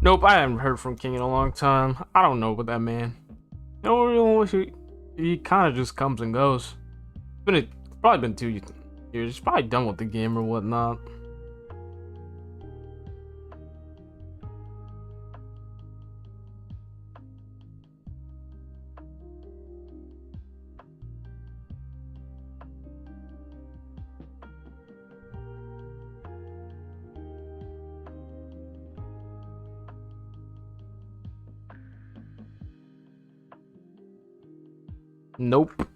Nope, I haven't heard from King in a long time. I don't know about that man. You know, he kind of just comes and goes. It's probably been 2 years. He's probably done with the game or whatnot. Nope.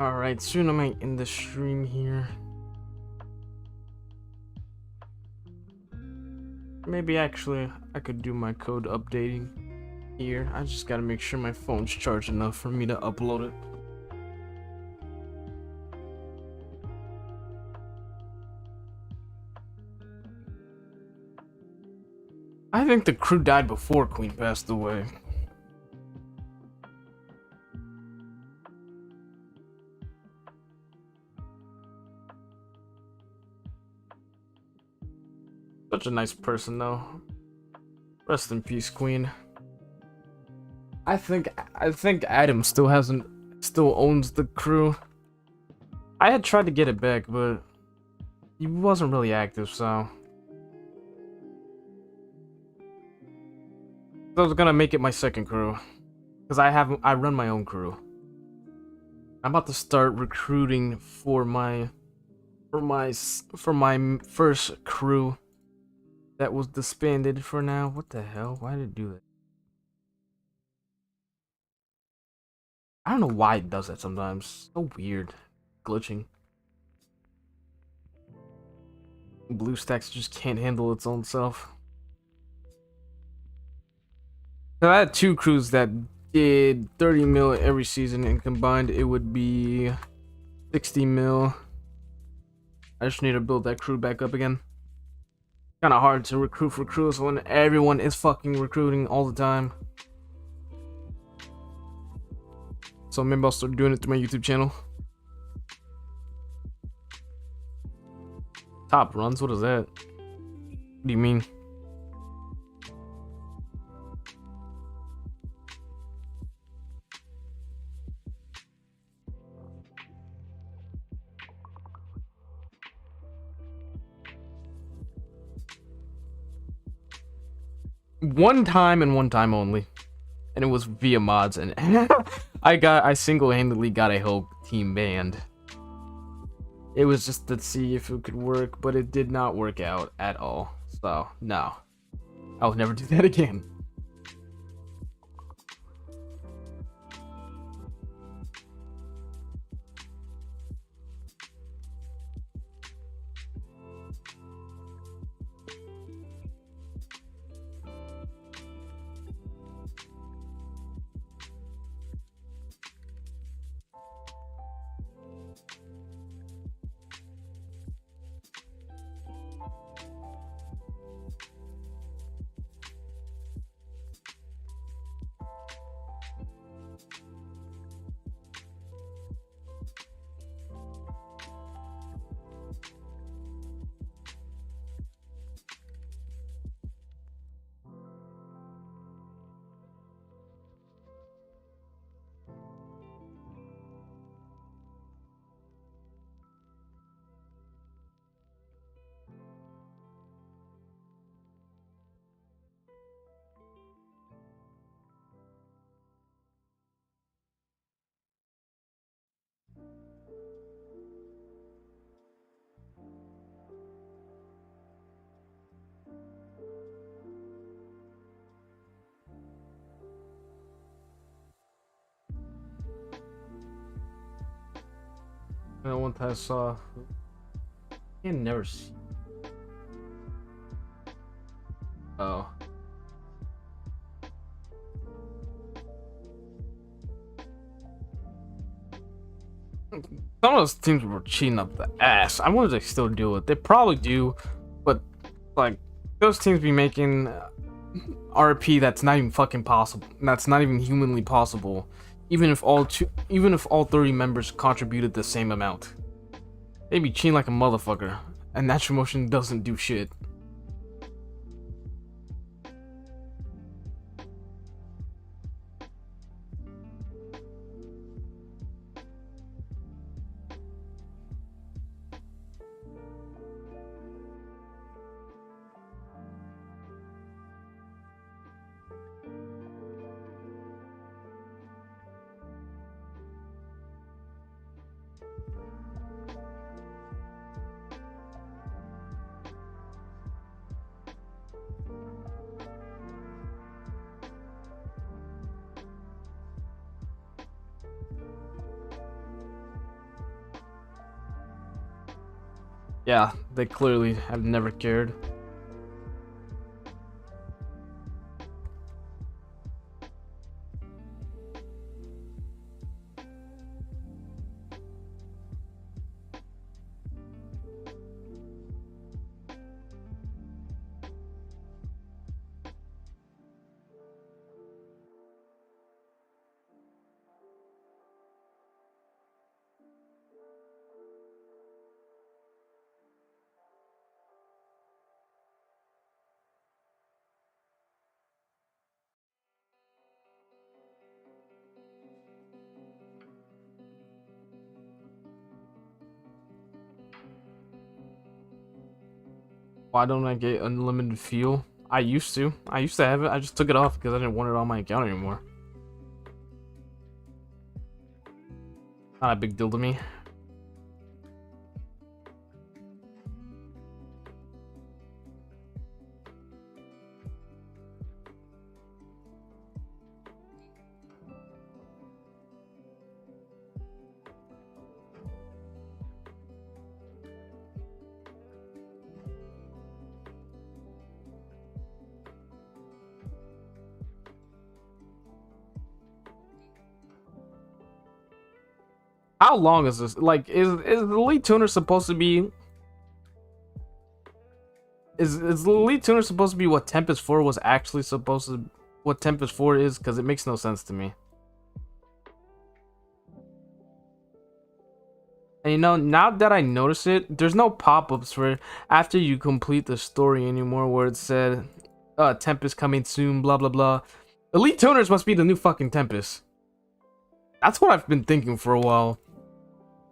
Alright, soon I might end the stream here. Maybe actually I could do my code updating here. I just gotta make sure my phone's charged enough for me to upload it. I think the crew died before Queen passed away. Such a nice person though. Rest in peace, Queen. I think Adam still owns the crew. I had tried to get it back, but he wasn't really active, so I was gonna make it my second crew. Because I run my own crew. I'm about to start recruiting for my first crew that was disbanded for now. What the hell? Why did it do that? I don't know why it does that sometimes. So weird. Glitching. BlueStacks just can't handle its own self. So I had 2 crews that did 30 mil every season, and combined it would be 60 mil. I just need to build that crew back up again. Kind of hard to recruit for crews when everyone is fucking recruiting all the time. So maybe I'll start doing it through my YouTube channel. Top runs? What is that? What do you mean? One time and one time only. And it was via mods, and I single-handedly got a whole team banned. It was just to see if it could work, but it did not work out at all. So, no. I'll never do that again. You know, one time I saw... You can never see. Oh. Some of those teams were cheating up the ass. I wonder if they still do it. They probably do, but like those teams be making RP that's not even fucking possible. That's not even humanly possible. Even if all 30 members contributed the same amount, they be cheating like a motherfucker, and natural motion doesn't do shit. Yeah, they clearly have never cared. Why don't I get unlimited fuel? I used to. I used to have it. I just took it off because I didn't want it on my account anymore. Not a big deal to me. How long is this? Like, is the Elite Tuner supposed to be? Is the Elite Tuner supposed to be what Tempest 4 was actually supposed to? What Tempest 4 is? Because it makes no sense to me. And you know, now that I notice it, there's no pop-ups for after you complete the story anymore, where it said, Tempest coming soon, blah blah blah. Elite Tuners must be the new fucking Tempest. That's what I've been thinking for a while.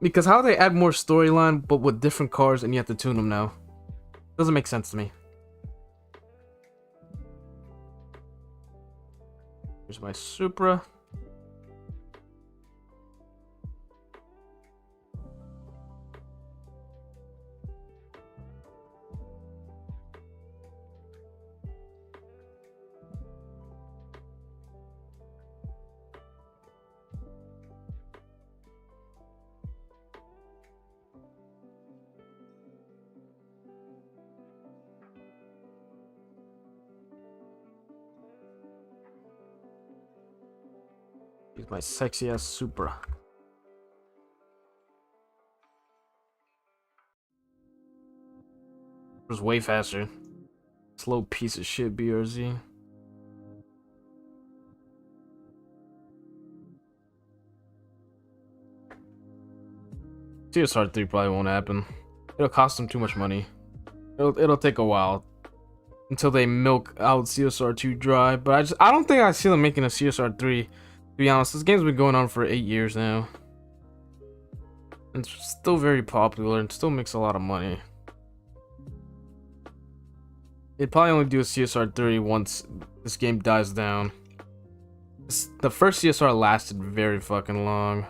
Because how they add more storyline, but with different cars, and you have to tune them now? Doesn't make sense to me. Here's my Supra. Here's my sexy ass Supra. It was way faster. Slow piece of shit, BRZ. CSR 3 probably won't happen. It'll cost them too much money. It'll take a while until they milk out CSR 2 dry. But I don't think I see them making a CSR 3. To be honest, this game's been going on for 8 years now. And it's still very popular and still makes a lot of money. They'd probably only do a CSR 3 once this game dies down. The first CSR lasted very fucking long.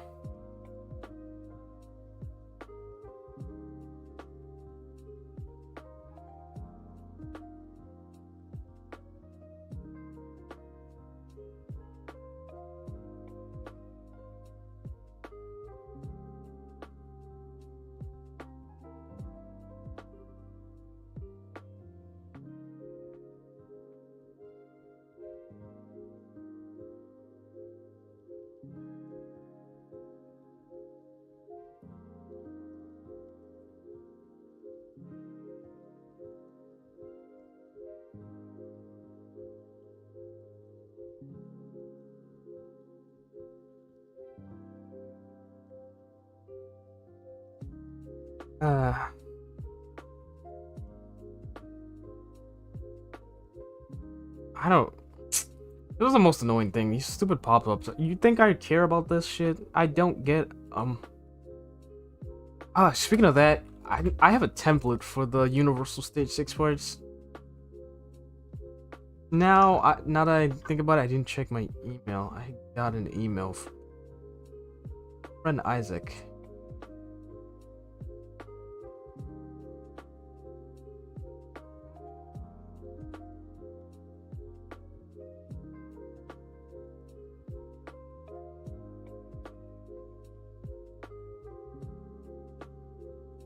Uh, I don't. This is the most annoying thing. These stupid pop-ups. You think I care about this shit? I don't get. Speaking of that, I have a template for the Universal Stage 6 parts. Now that I think about it, I didn't check my email. I got an email from friend Isaac.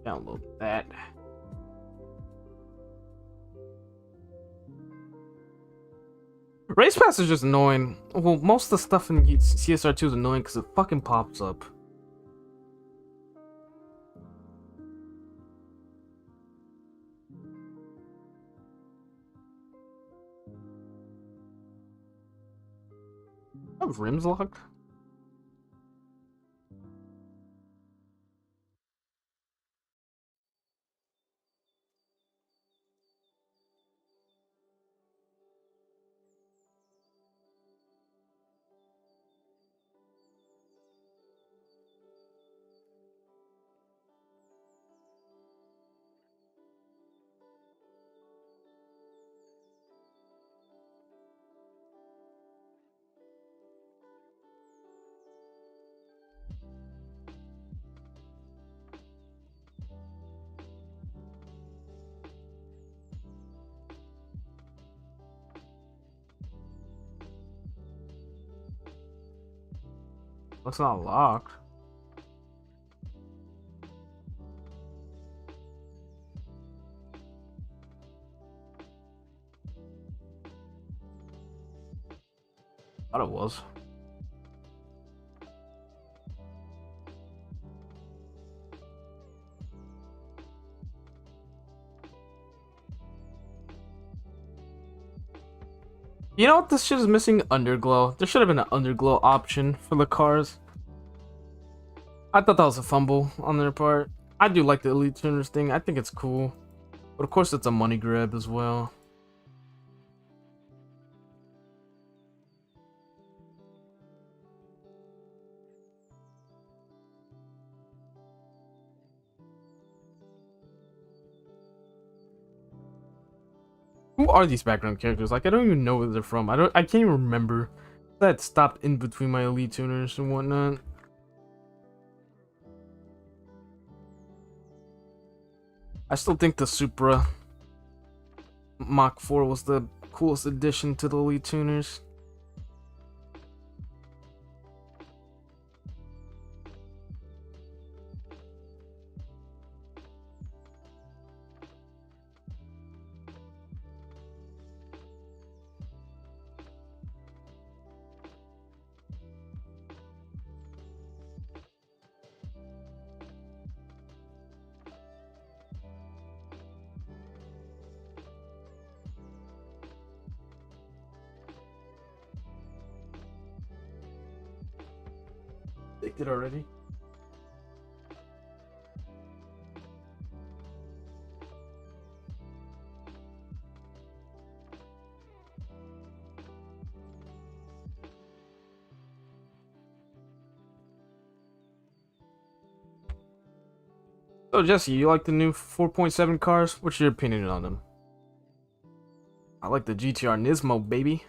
Download that. Race Pass is just annoying. Well, most of the stuff in CSR2 is annoying because it fucking pops up. I have rims locked? It's not locked. Thought it was. You know what this shit is missing? Underglow. There should have been an underglow option for the cars. I thought that was a fumble on their part. I do like the Elite Tuners thing. I think it's cool. But of course it's a money grab as well. Who are these background characters? Like, I don't even know where they're from. I can't even remember. That stopped in between my Elite Tuners and whatnot. I still think the Supra Mach 4 was the coolest addition to the Elite Tuners. They did already. So Jesse, you like the new 4.7 cars? What's your opinion on them? I like the GTR Nismo, baby.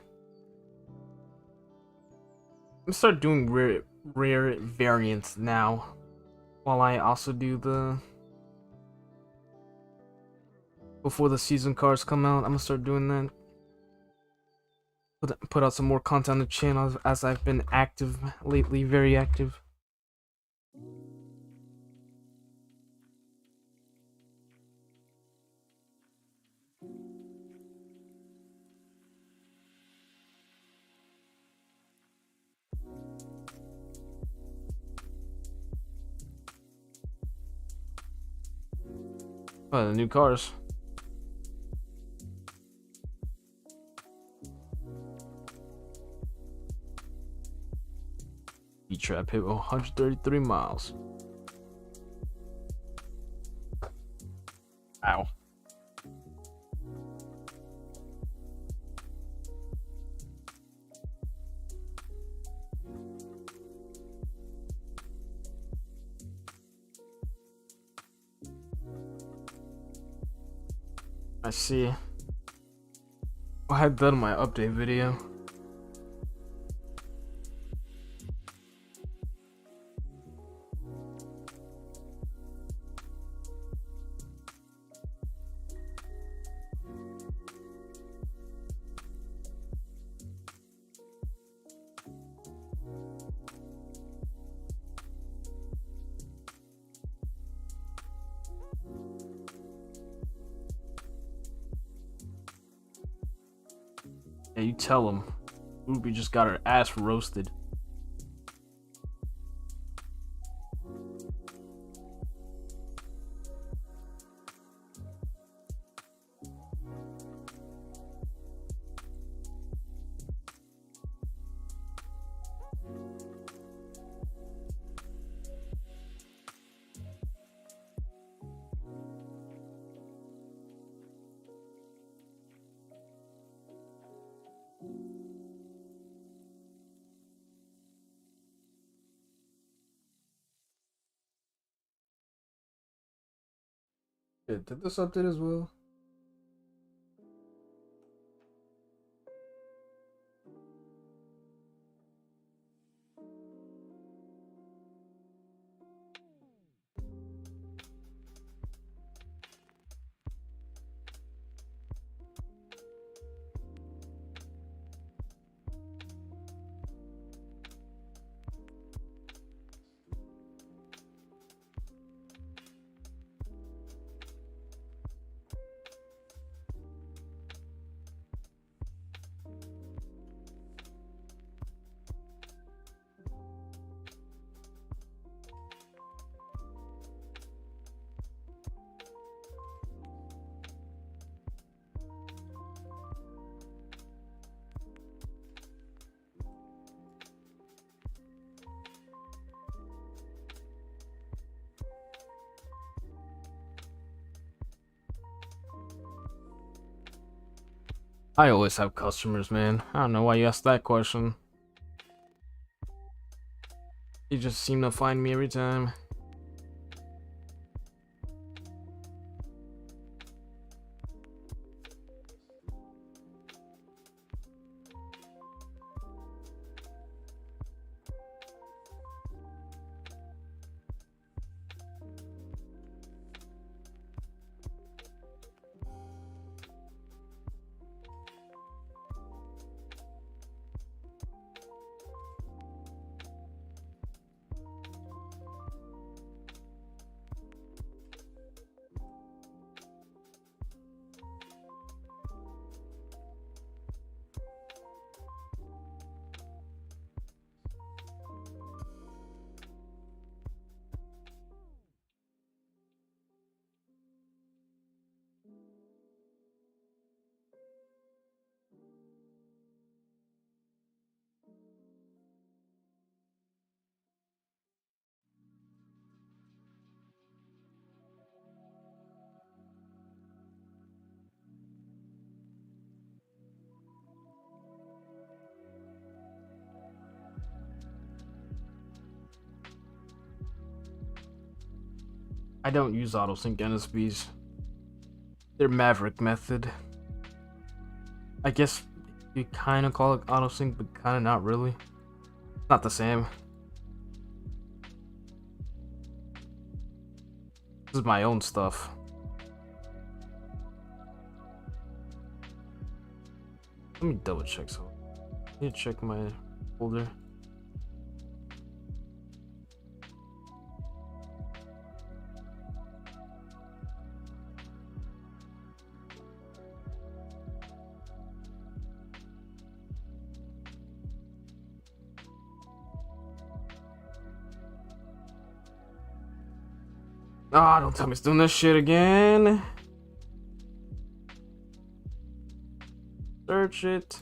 I'm gonna start doing rare variants now, while I also do the before the season cars come out. I'm gonna start doing that. Put out some more content on the channel as I've been active lately, very active. Oh, the new cars. E-Trap hit 133 miles. Ow. I see. I had that in my update video. Yeah, you tell him. Ruby just got her ass roasted. Yeah, did this update as well? I always have customers, man. I don't know why you asked that question. You just seem to find me every time. I don't use autosync NSBs. They're Maverick method. I guess you kind of call it autosync, but kind of not really. Not the same. This is my own stuff. Let me double check so. I need to check my folder. Ah, don't tell me it's doing this shit again. Search it.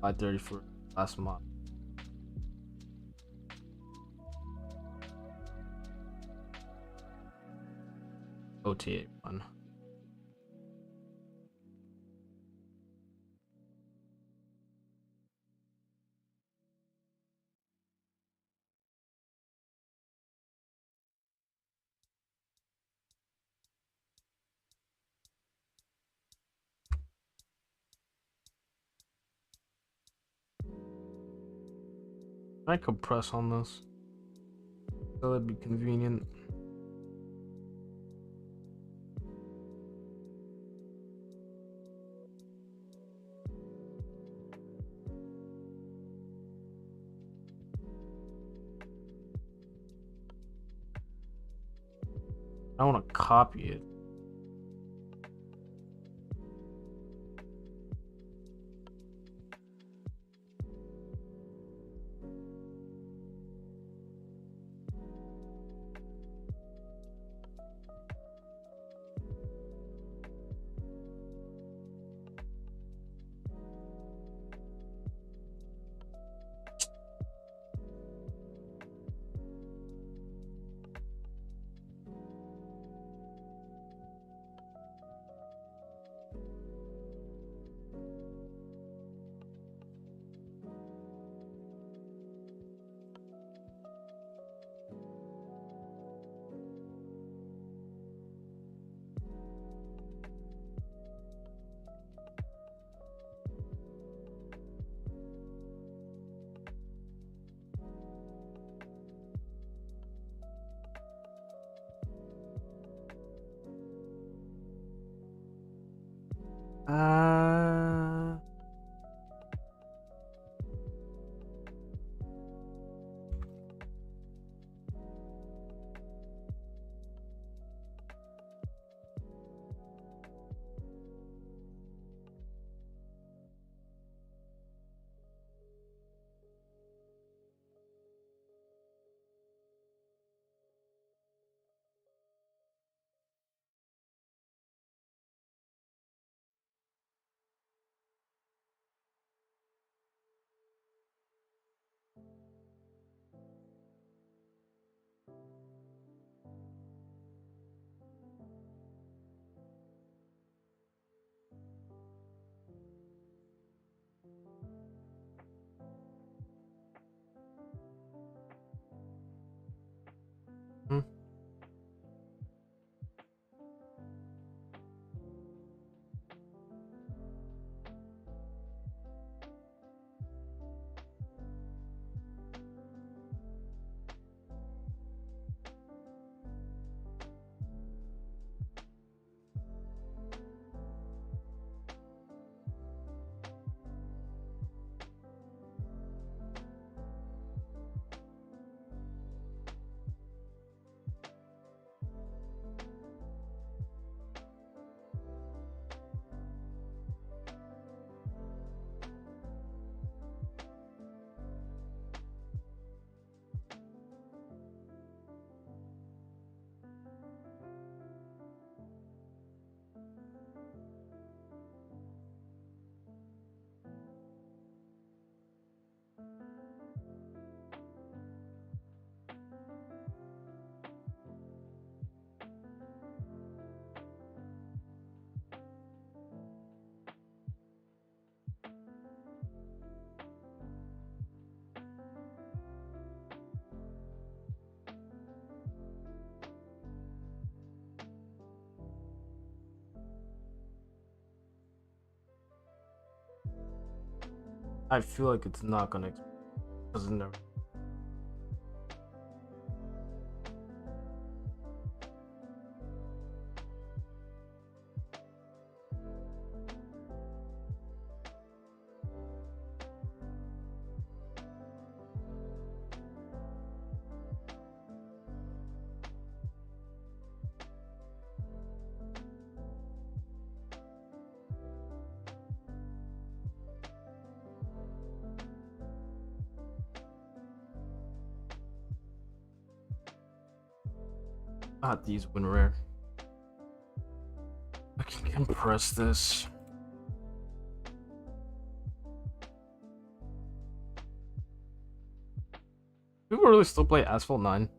$5.30 for last month. TA one. I could press on this. So that'd be convenient. I want to copy it. Hmm. I feel like it's not gonna because it never. Not these when rare. I can compress this. People really still play Asphalt 9?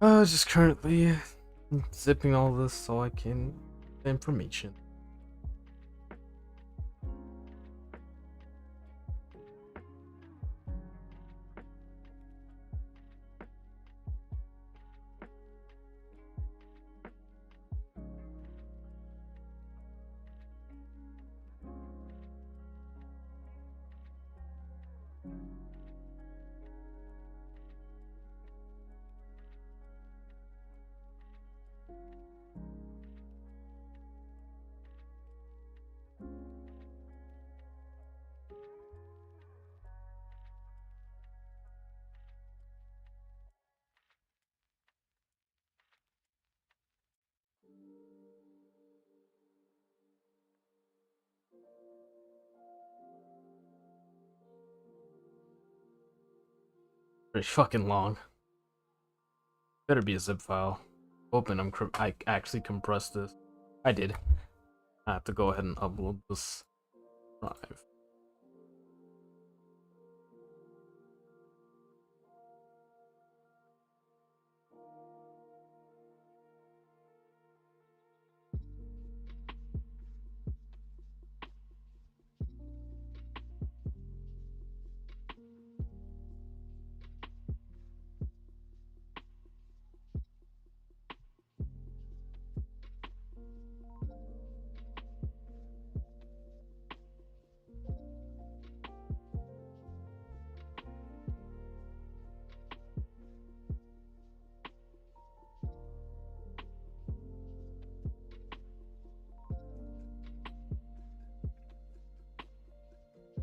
Just currently zipping all this so I can the information. Pretty fucking long. Better be a zip file. Hoping I actually compressed this. I did. I have to go ahead and upload this drive.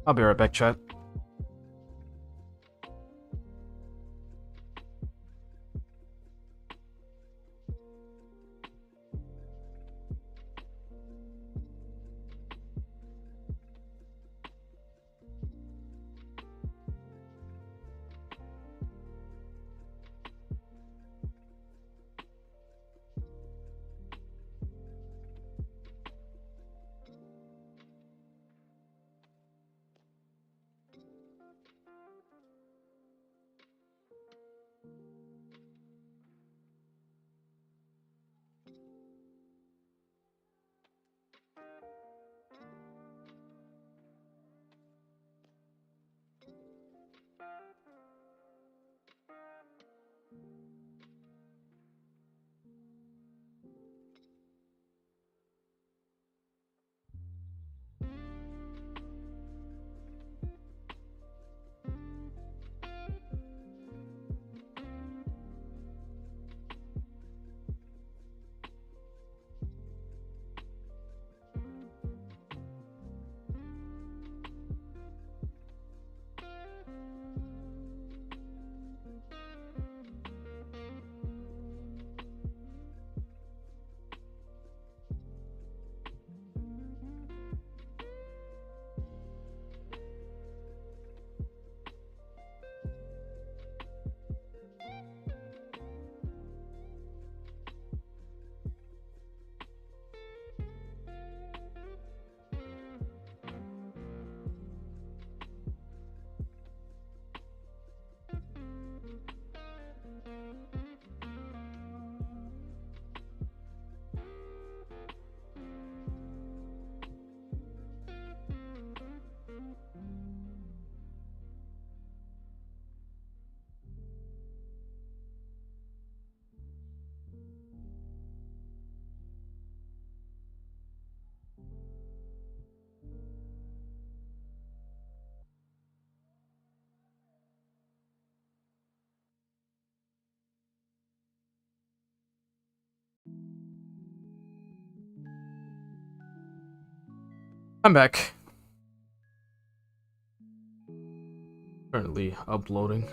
I'll be right back, chat. I'm back. Currently uploading.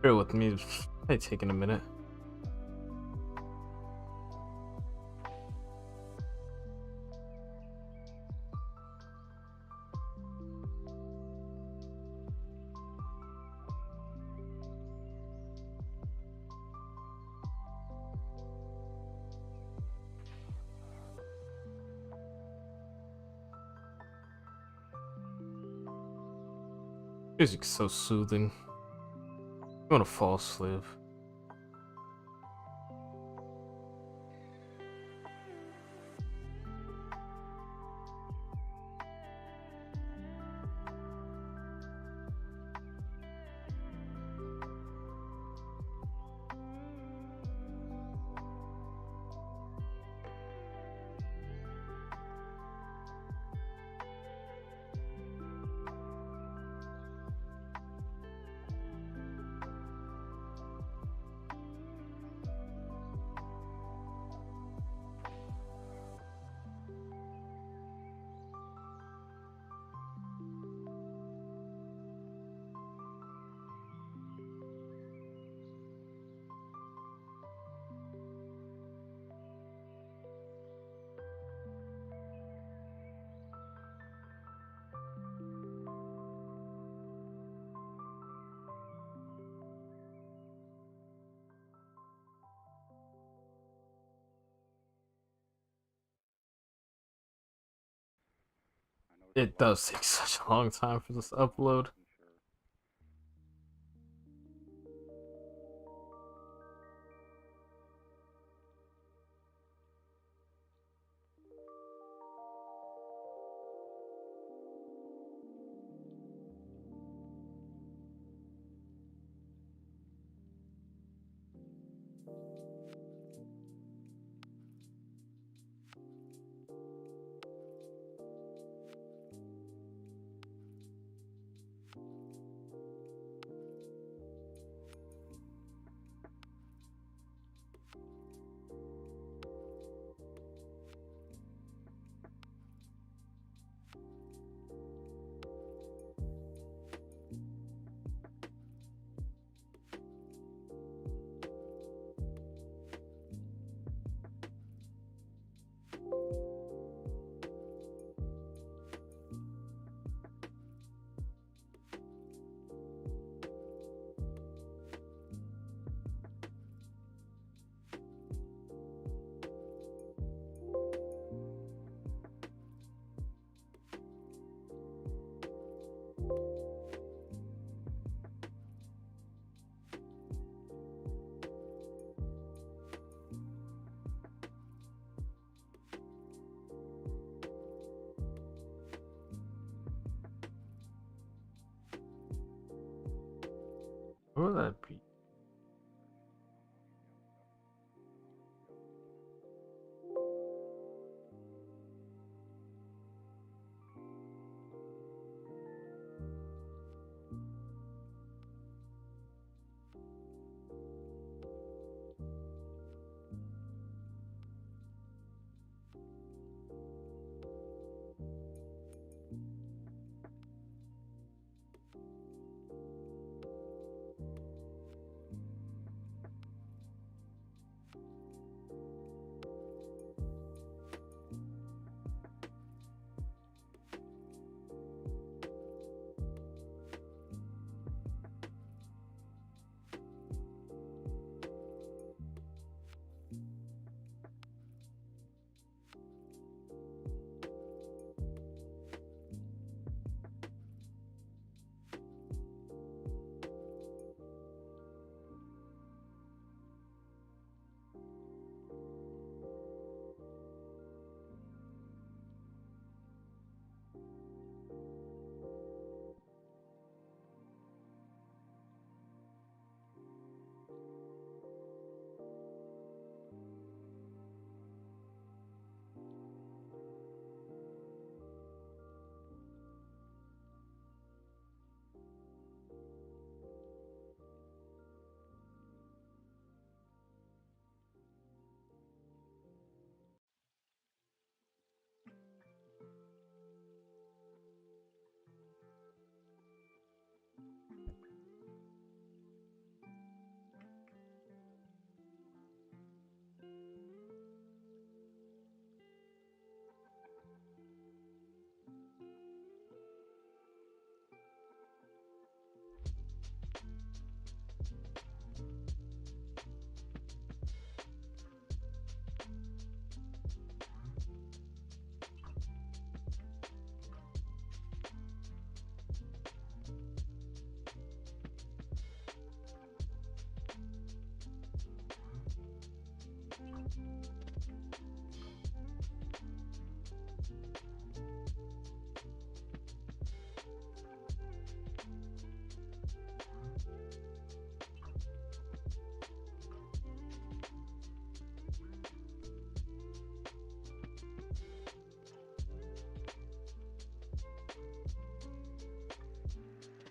Bear with me, it's taking a minute. Music's so soothing. I want to fall asleep. It does take such a long time for this to upload. What would that be?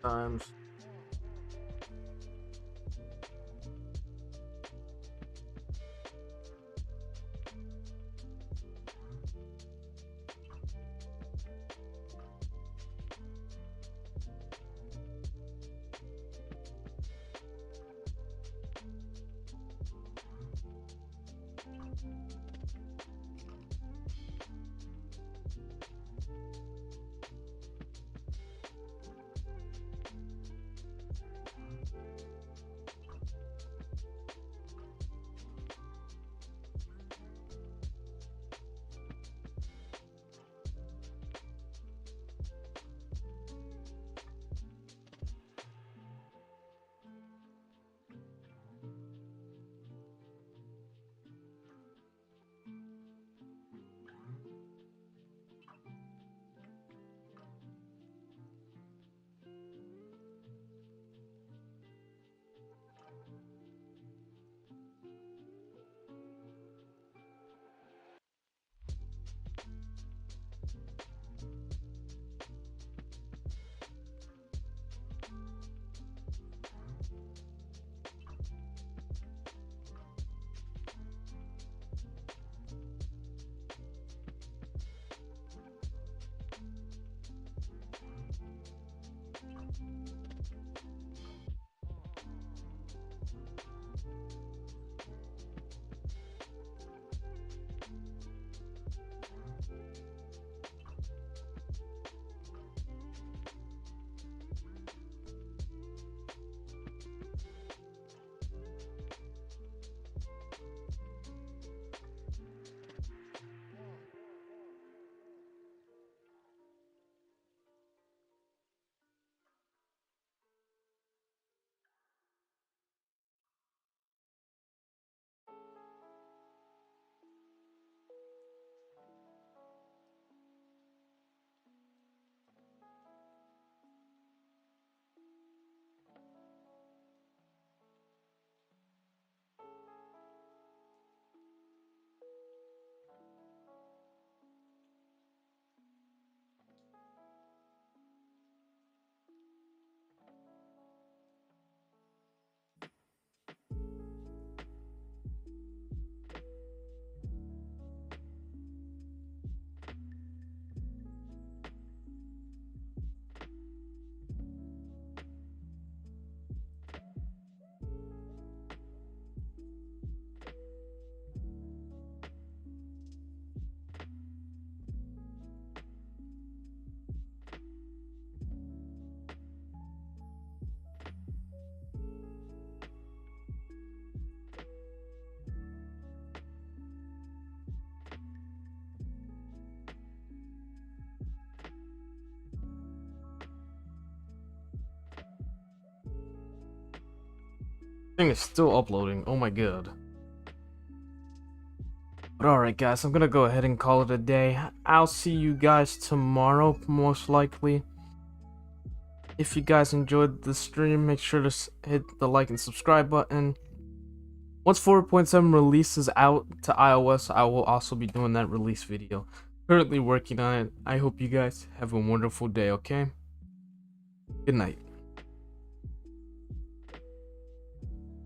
times. Thing is still uploading. Oh my god. But alright guys, I'm gonna go ahead and call it a day. I'll see you guys tomorrow, most likely. If you guys enjoyed the stream, make sure to hit the like and subscribe button. Once 4.7 releases out to iOS, I will also be doing that release video. Currently working on it. I hope you guys have a wonderful day, okay? Good night.